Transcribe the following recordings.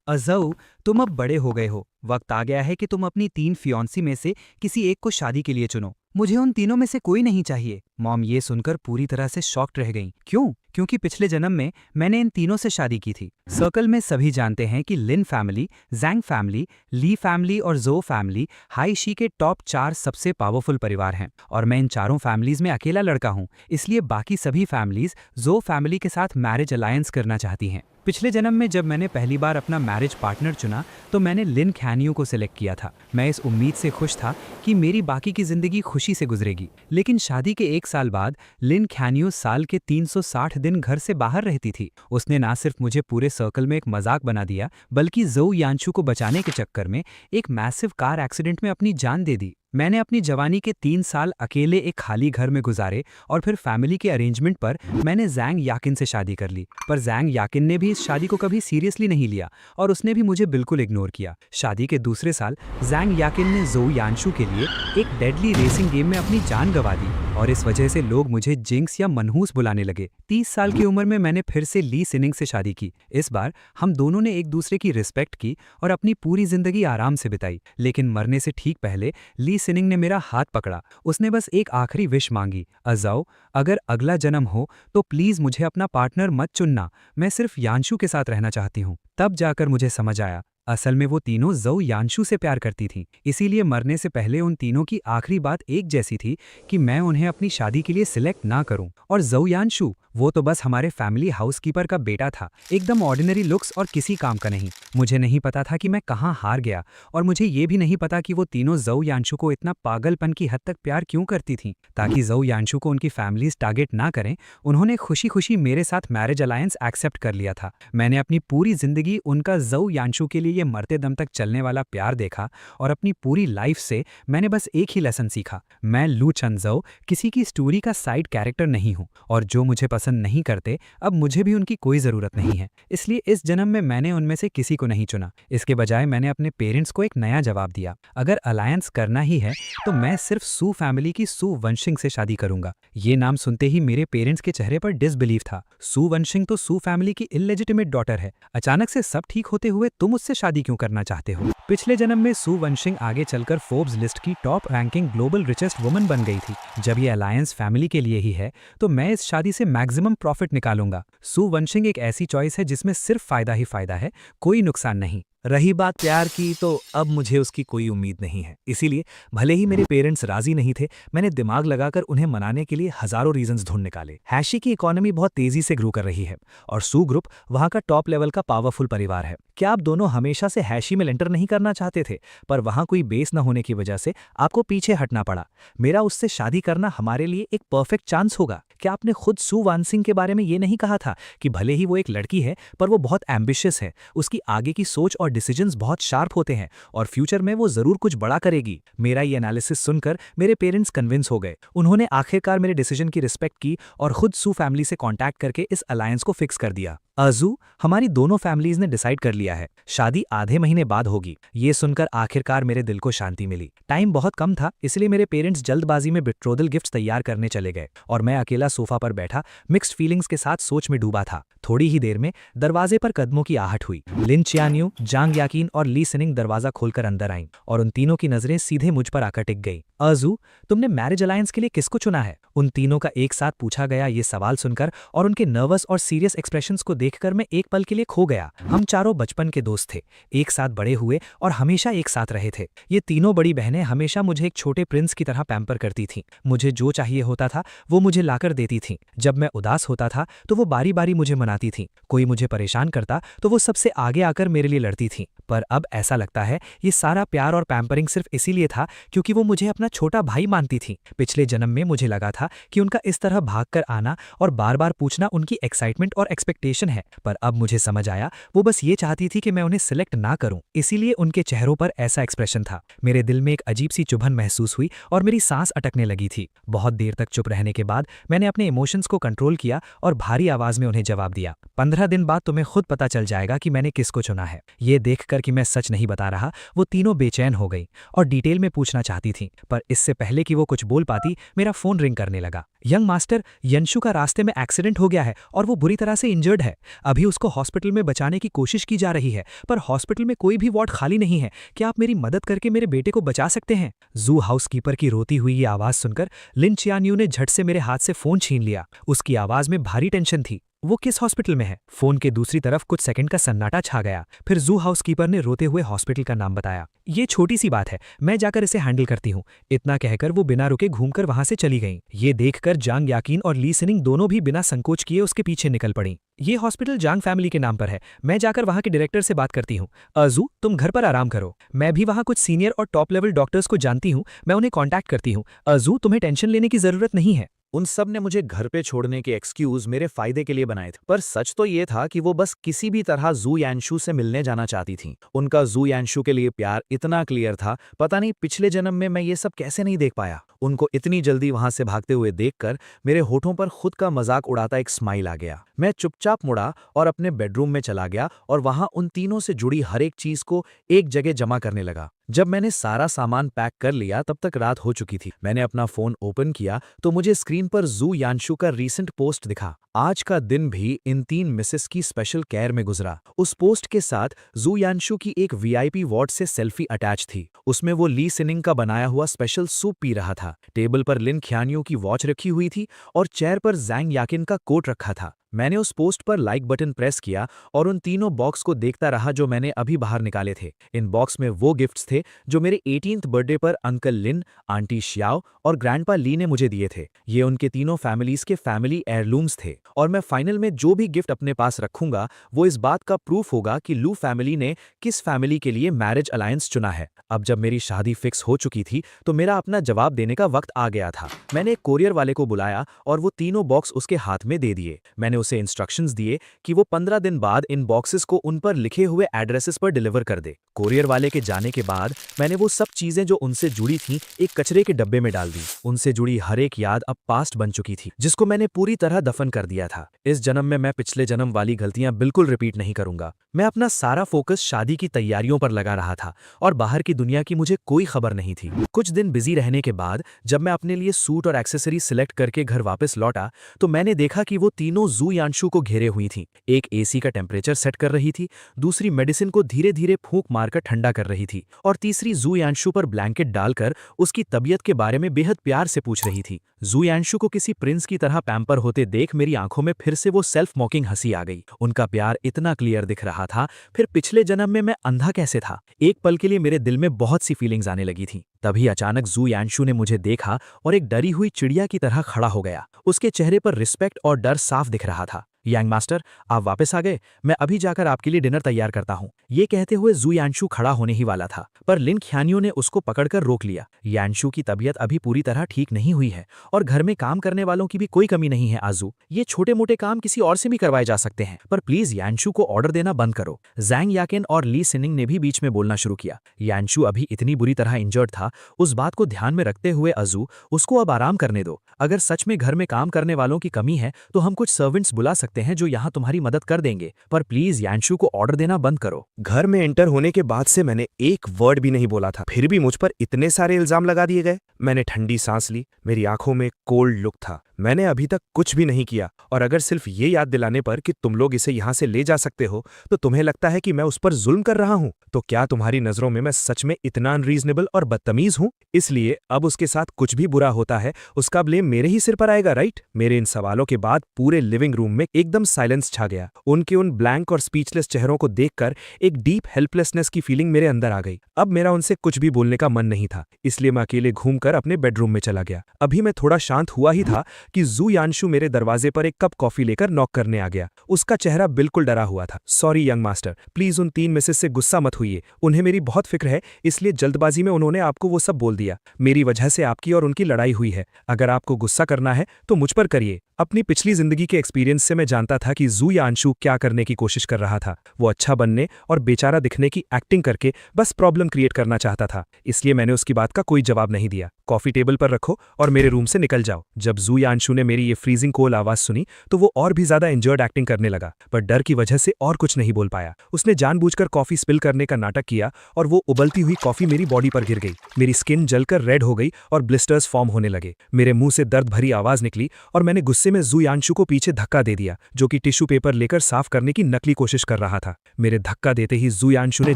अज़ऊ, तुम अब बड़े हो गए हो। वक्त आ गया है कि तुम अपनी 3 फियांसी में से किसी एक को शादी के लिए चुनो। मुझे उन तीनों में से कोई नहीं चाहिए। मॉम ये सुनकर पूरी तरह से शॉक्ड रह गईं। क्यों? क्योंकि पिछले जन्म में मैंने इन तीनों से शादी की थी। सर्कल में सभी जानते हैं कि लिन फैमिली, जैंग फैमिली, ली फैमिली और जो फैमिली हाई शी के टॉप 4 सबसे पावरफुल परिवार हैं और मैं इन चारों फैमिलीज में अकेला लड़का हूँ। इसलिए बाकी सभी फैमिलीज जो फैमिली के साथ मैरिज अलायंस करना चाहती हैं। पिछले जन्म में जब मैंने पहली बार अपना मैरिज पार्टनर चुना तो मैंने लिन खैनियो को सिलेक्ट किया था। मैं इस उम्मीद से खुश था कि मेरी बाकी की जिंदगी खुशी से गुजरेगी। लेकिन शादी के 1 साल बाद लिन खैनियो साल के 360 दिन घर से बाहर रहती थी। उसने ना सिर्फ मुझे पूरे सर्कल में एक मजाक बना दिया, बल्कि जोउ यानचू को बचाने के चक्कर में एक मैसिव कार एक्सीडेंट में अपनी जान दे दी। मैंने अपनी जवानी के 3 साल अकेले एक खाली घर में गुजारे और फिर फैमिली के अरेंजमेंट पर मैंने जैंग याकिन से शादी कर ली। पर जैंग याकिन ने भी इस शादी को कभी सीरियसली नहीं लिया और उसने भी मुझे बिल्कुल इग्नोर किया। शादी के दूसरे साल जैंग याकिन ने जोउ यानशू के लिए एक डेडली रेसिंग गेम में अपनी जान गंवा दी और इस वजह से लोग मुझे जिंक्स या मनहूस बुलाने लगे। 30 साल की उम्र में मैंने फिर से ली सिनिंग से शादी की। इस बार हम दोनों ने एक दूसरे की रिस्पेक्ट की और अपनी पूरी जिंदगी आराम से बिताई। लेकिन मरने से ठीक पहले ली सिनिंग ने मेरा हाथ पकड़ा। उसने बस एक आखिरी विश मांगी, अज़ाओ, अगर अगला जन्म हो तो प्लीज मुझे अपना पार्टनर मत चुनना। मैं सिर्फ यानशू के साथ रहना चाहती हूँ। तब जाकर मुझे समझ आया, असल में वो तीनों जोउ यानशू से प्यार करती थीं। इसीलिए मरने से पहले उन तीनों की आखिरी बात एक जैसी थी कि मैं उन्हें अपनी शादी के लिए सिलेक्ट ना करूं। और जोउ यानशू, वो तो बस हमारे फैमिली हाउसकीपर का बेटा था, एकदम ऑर्डिनरी लुक्स और किसी काम का नहीं। मुझे नहीं पता था कि मैं कहाँ हार गया और मुझे ये भी नहीं पता कि वो तीनों जोउ यानशू को इतना पागलपन की हद तक प्यार क्यों करती थीं। ताकि जोउ यानशू को उनकी फैमिलीज टारगेट ना करें, उन्होंने खुशी खुशी मेरे साथ मैरिज अलायंस एक्सेप्ट कर लिया था। मैंने अपनी पूरी जिंदगी उनका जोउ यानशू के लिए ये मरते दम तक चलने वाला प्यार देखा और अपनी पूरी लाइफ से मैंने बस एक ही लेसन सीखा, मैं लू चनजो किसी की स्टोरी का साइड कैरेक्टर नहीं हूँ और जो मुझे पसंद नहीं करते अब मुझे भी उनकी कोई ज़रूरत नहीं है। इसलिए इस जन्म में मैंने उनमें से किसी को नहीं चुना। इसके बजाय मैंने अपने पेरेंट्स को एक नया जवाब दिया, अगर अलायंस करना ही है तो मैं सिर्फ सू फैमिली की सू वंशिंग से शादी करूंगा। ये नाम सुनते ही मेरे पेरेंट्स के चेहरे पर डिसबिलीफ था। सू वंशिंग तो सू फैमिली की इलेजिटिमेट डॉटर है। अचानक से सब ठीक होते हुए तुम उससे शादी क्यों करना चाहते हो? पिछले जन्म में सू वंशिंग आगे चलकर फोर्ब्स लिस्ट की top ranking global richest woman बन गई थी। जब ये अलायंस फैमिली के लिए ही है तो मैं इस शादी से मैक्सिमम प्रॉफिट निकालूंगा। सू वंशिंग एक ऐसी चॉइस है जिसमें सिर्फ फायदा ही फायदा है, कोई नुकसान नहीं। रही बात प्यार की, तो अब मुझे उसकी कोई उम्मीद नहीं है। इसीलिए भले ही मेरे पेरेंट्स राजी नहीं थे, मैंने दिमाग लगाकर उन्हें मनाने के लिए हजारों रीजंस ढूंढ निकाले। हैशी की इकोनॉमी बहुत तेजी से ग्रो कर रही है और सू ग्रुप वहां का टॉप लेवल का पावरफुल परिवार है। क्या आप दोनों हमेशा से हैशी में एंटर नहीं करना चाहते थे, पर वहां कोई बेस न होने की वजह से आपको पीछे हटना पड़ा? मेरा उससे शादी करना हमारे लिए एक परफेक्ट चांस होगा। क्या आपने खुद सू वानसिंग के बारे में ये नहीं कहा था कि भले ही वो एक लड़की है पर वो बहुत एम्बिशियस है, उसकी आगे की सोच और डिसीजंस बहुत शार्प होते हैं और फ्यूचर में वो जरूर कुछ बड़ा करेगी? मेरा ये एनालिसिस सुनकर मेरे पेरेंट्स कन्विंस हो गए। उन्होंने आखिरकार मेरे डिसीजन की रिस्पेक्ट की और खुद सू फैमिली से कांटेक्ट करके इस अलायंस को फिक्स कर दिया। अजू, हमारी दोनों फैमिलीज ने डिसाइड कर लिया है, शादी आधे महीने बाद होगी। ये सुनकर आखिरकार मेरे दिल को शांति मिली। टाइम बहुत कम था, इसलिए मेरे पेरेंट्स जल्दबाजी में बिट्रोदल गिफ्ट्स तैयार करने चले गए और मैं अकेला सोफा पर बैठा मिक्स्ड फीलिंग्स के साथ सोच में डूबा था। थोड़ी ही देर में दरवाजे पर कदमों की आहट हुई। लिन चियान्यू, जांग याकिन और ली सिनिंग दरवाजा खोलकर अंदर आईं और उन तीनों की नजरें सीधे मुझ पर आकर टिक गई। अजू, तुमने मैरिज अलायंस के लिए किसको चुना है? उन तीनों का एक साथ पूछा गया ये सवाल सुनकर और उनके नर्वस और सीरियस एक्सप्रेशंस को देखकर मैं एक पल के लिए खो गया। हम चारों बचपन के दोस्त थे, एक साथ बड़े हुए और हमेशा एक साथ रहे थे। ये तीनों बड़ी बहनें हमेशा मुझे एक छोटे प्रिंस की तरह पैम्पर करती थीं। मुझे जो चाहिए होता था वो मुझे लाकर देती थीं। जब मैं उदास होता था तो वो बारी बारी मुझे मनाती थीं। कोई मुझे परेशान करता तो वो सबसे आगे आकर मेरे लिए लड़ती थीं। पर अब ऐसा लगता है ये सारा प्यार और पैम्परिंग सिर्फ इसीलिए था क्योंकि वो मुझे अपना छोटा भाई मानती थीं। पिछले जन्म में मुझे लगा था कि उनका इस तरह भागकर आना और बार बार पूछना उनकी एक्साइटमेंट और एक्सपेक्टेशन है, पर अब मुझे समझ आया वो बस ये चाहती थी कि मैं उन्हें सिलेक्ट ना करूं। इसीलिए उनके चेहरों पर ऐसा एक्सप्रेशन था। मेरे दिल में एक अजीब सी चुभन महसूस हुई और मेरी सांस अटकने लगी थी। बहुत देर तक चुप रहने के बाद मैंने अपने इमोशंस को कंट्रोल किया और भारी आवाज में उन्हें जवाब दिया, 15 दिन बाद तुम्हें खुद पता चल जाएगा कि मैंने किसको चुना है। ये देखकर कि मैं सच नहीं बता रहा, वो तीनों बेचैन हो गई और डिटेल में पूछना चाहती थीं, पर इससे पहले कि वो कुछ बोल पाती मेरा फोन रिंग करने लगा। यंग मास्टर, यंशु का रास्ते में एक्सीडेंट हो गया है और वो बुरी तरह से इंजर्ड है। अभी उसको हॉस्पिटल में बचाने की कोशिश की जा रही है, पर हॉस्पिटल में कोई भी वार्ड खाली नहीं है। क्या आप मेरी मदद करके मेरे बेटे को बचा सकते हैं? जू हाउसकीपर की रोती हुई ये आवाज सुनकर लिन चियान्यू ने झट से मेरे हाथ से फोन छीन लिया। उसकी आवाज में भारी टेंशन थी। वो किस हॉस्पिटल में है? फोन के दूसरी तरफ कुछ सेकंड का सन्नाटा छा गया। फिर जू हाउसकीपर ने रोते हुए हॉस्पिटल का नाम बताया। ये छोटी सी बात है, मैं जाकर इसे हैंडल करती हूँ। इतना कहकर वो बिना रुके घूमकर वहां से चली गईं। ये देखकर जांग याकीन और ली सिनिंग दोनों भी बिना संकोच किए उसके पीछे निकल पड़ी। ये हॉस्पिटल जांग फैमिली के नाम पर है। मैं जाकर वहां के डायरेक्टर से बात करती हूँ। अजू, तुम घर पर आराम करो। मैं भी वहां कुछ सीनियर और टॉप लेवल डॉक्टर्स को जानती हूँ, मैं उन्हें कॉन्टैक्ट करती हूँ। अजू, तुम्हें टेंशन लेने की जरूरत नहीं है। उन सब ने मुझे घर पे छोड़ने के एक्सक्यूज मेरे फायदे के लिए बनाए थे, पर सच तो ये था कि वो बस किसी भी तरह जू यानशु से मिलने जाना चाहती थीं। उनका जू यानशु के लिए प्यार इतना क्लियर था, पता नहीं पिछले जन्म में मैं ये सब कैसे नहीं देख पाया। उनको इतनी जल्दी वहां से भागते हुए देखकर मेरे होठों पर खुद का मजाक उड़ाता एक स्माइल आ गया। मैं चुपचाप मुड़ा और अपने बेडरूम में चला गया और वहां उन तीनों से जुड़ी हर एक चीज को एक जगह जमा करने लगा। जब मैंने सारा सामान पैक कर लिया तब तक रात हो चुकी थी। मैंने अपना फोन ओपन किया तो मुझे स्क्रीन पर जू यानशु का रीसेंट पोस्ट दिखा। आज का दिन भी इन तीन मिसेस की स्पेशल केयर में गुजरा। उस पोस्ट के साथ जू यानशु की एक वीआईपी वार्ड से सेल्फी अटैच थी। उसमें वो ली सिनिंग का बनाया हुआ स्पेशल सूप पी रहा था। टेबल पर लिन ख्यानियों की वॉच रखी हुई थी और चेयर पर जैंग याकिन का कोट रखा था। मैंने उस पोस्ट पर लाइक बटन प्रेस किया और उन तीनों बॉक्स को देखता रहा जो मैंने अभी बाहर निकाले थे। इन बॉक्स में वो गिफ्ट्स थे जो मेरे 18th बर्थडे पर अंकल लिन, आंटी श्याओ और ग्रैंडपा ली ने मुझे दिए थे। ये उनके तीनों फैमिलीज के फैमिली एयरलूम्स थे और मैं फाइनल में जो भी गिफ्ट अपने पास रखूंगा वो इस बात का प्रूफ होगा कि लू फैमिली ने किस फैमिली के लिए मैरिज अलायंस चुना है। अब जब मेरी शादी फिक्स हो चुकी थी तो मेरा अपना जवाब देने का वक्त आ गया था। मैंने एक कोरियर वाले को बुलाया और वो तीनों बॉक्स उसके हाथ में दे दिए। मैंने उसे इंस्ट्रक्शंस दिए कि वो 15 दिन बाद इन बॉक्सेस को उन पर लिखे हुए एड्रेसेस पर डिलीवर कर दे। कोरियर वाले के जाने के बाद मैंने वो सब चीजें जो उनसे जुड़ी थीं एक कचरे के डब्बे में डाल दी। उनसे जुड़ी हर एक याद अब पास्ट बन चुकी थी, जिसको मैंने पूरी तरह दफन कर दिया था। इस जन्म में मैं पिछले जन्म वाली गलतियां बिल्कुल रिपीट नहीं करूंगा। मैं अपना सारा फोकस शादी की तैयारियों पर लगा रहा था और बाहर की दुनिया की मुझे कोई खबर नहीं थी। कुछ दिन बिजी रहने के बाद जब मैं अपने लिए सूट और एक्सेसरी सिलेक्ट करके घर वापस लौटा तो मैंने देखा कि वो तीनों जू यानशु को घेरे हुई थीं। एक एसी का टेम्परेचर सेट कर रही थी, दूसरी मेडिसिन को धीरे धीरे फूंक मारकर ठंडा कर रही थी और तीसरी जू यानशु पर ब्लैंकेट डालकर उसकी तबीयत के बारे में बेहद प्यार से पूछ रही थी। जू यानशु को किसी प्रिंस की तरह पैम्पर होते देख मेरी आंखों में फिर से वो सेल्फ मॉकिंग हंसी आ गई। उनका प्यार इतना क्लियर दिख रहा था, फिर पिछले जन्म में मैं अंधा कैसे था? एक पल के लिए मेरे दिल में बहुत सी फीलिंग्स आने लगी थी। तभी अचानक जू यानशु ने मुझे देखा और एक डरी हुई चिड़िया की तरह खड़ा हो गया। उसके चेहरे पर रिस्पेक्ट और डर साफ दिख रहा था। यांग मास्टर, आप वापस आ गए। मैं अभी जाकर आपके लिए डिनर तैयार करता हूँ। ये कहते हुए जू यानशु खड़ा होने ही वाला था, पर लिन ख्यानियों ने उसको पकड़कर रोक लिया। यानशु की तबीयत अभी पूरी तरह ठीक नहीं हुई है और घर में काम करने वालों की भी कोई कमी नहीं है। आजू, ये छोटे मोटे काम किसी और से भी करवाए जा सकते हैं, पर प्लीज यानशु को ऑर्डर देना बंद करो। जैंग याकिन और ली सिनिंग ने भी बीच में बोलना शुरू किया। यानशु अभी इतनी बुरी तरह इंजर्ड था, उस बात को ध्यान में रखते हुए अजू, उसको अब आराम करने दो। अगर सच में घर में काम करने वालों की कमी है तो हम कुछ सर्वेंट्स बुला सकते हैं जो यहाँ तुम्हारी मदद कर देंगे, पर प्लीज यानशु को ऑर्डर देना बंद करो। घर में एंटर होने के बाद से मैंने एक वर्ड भी नहीं बोला था, फिर भी मुझ पर इतने सारे इल्जाम लगा दिए गए। मैंने ठंडी सांस ली, मेरी आंखों में कोल्ड लुक था। मैंने अभी तक कुछ भी नहीं किया और अगर सिर्फ ये याद दिलाने पर कि तुम लोग इसे यहाँ से ले जा सकते हो तो तुम्हें लगता है कि मैं उस पर जुल्म कर रहा हूँ, तो क्या तुम्हारी नजरों में मैं सच में इतना अनरीजनेबल और बदतमीज हूँ? इसलिए अब उसके साथ कुछ भी बुरा होता है उसका ब्लेम मेरे ही सिर पर आएगा, राइट? मेरे इन सवालों के बाद पूरे लिविंग रूम में एकदम साइलेंस छा गया। उनके उन ब्लैंक और स्पीचलेस चेहरों को देखकर एक डीप हेल्पलेसनेस की फीलिंग मेरे अंदर आ गई। अब मेरा उनसे कुछ भी बोलने का मन नहीं था, इसलिए मैं अकेले घूमकर अपने बेडरूम में चला गया। अभी मैं थोड़ा शांत हुआ ही था कि जू यानशु मेरे दरवाजे पर एक कप कॉफी लेकर नॉक करने आ गया। उसका चेहरा बिल्कुल डरा हुआ था। सॉरी यंग मास्टर, प्लीज उन 3 मिसेस से गुस्सा मत हुइए। उन्हें मेरी बहुत फिक्र है, इसलिए जल्दबाजी में उन्होंने आपको वो सब बोल दिया। मेरी वजह से आपकी और उनकी लड़ाई हुई है। अगर आपको गुस्सा करना है तो मुझ पर करिए। अपनी पिछली जिंदगी के एक्सपीरियंस से मैं जानता था कि जू यानशु क्या करने की कोशिश कर रहा था। वो अच्छा बनने और बेचारा दिखने की एक्टिंग करके बस प्रॉब्लम क्रिएट करना चाहता था, इसलिए मैंने उसकी बात का कोई जवाब नहीं दिया। कॉफी टेबल पर रखो और मेरे रूम से निकल जाओ। जब जू यानशु अंशु ने मेरी ये फ्रीजिंग कोल आवाज सुनी तो वो और भी ज्यादा इंजर्ड एक्टिंग करने लगा, पर डर की वजह से और कुछ नहीं बोल पाया। उसने जानबूझकर कॉफी स्पिल करने का नाटक किया और वो उबलती हुई कॉफी मेरी बॉडी पर गिर गई। मेरी स्किन जलकर रेड हो गई और ब्लिस्टर्स फॉर्म होने लगे। मेरे मुंह से दर्द भरी आवाज निकली और मैंने गुस्से में जू यांशु को पीछे धक्का दे दिया, जो कि टिश्यू पेपर लेकर साफ करने की नकली कोशिश कर रहा था। मेरे धक्का देते ही जू यांशु ने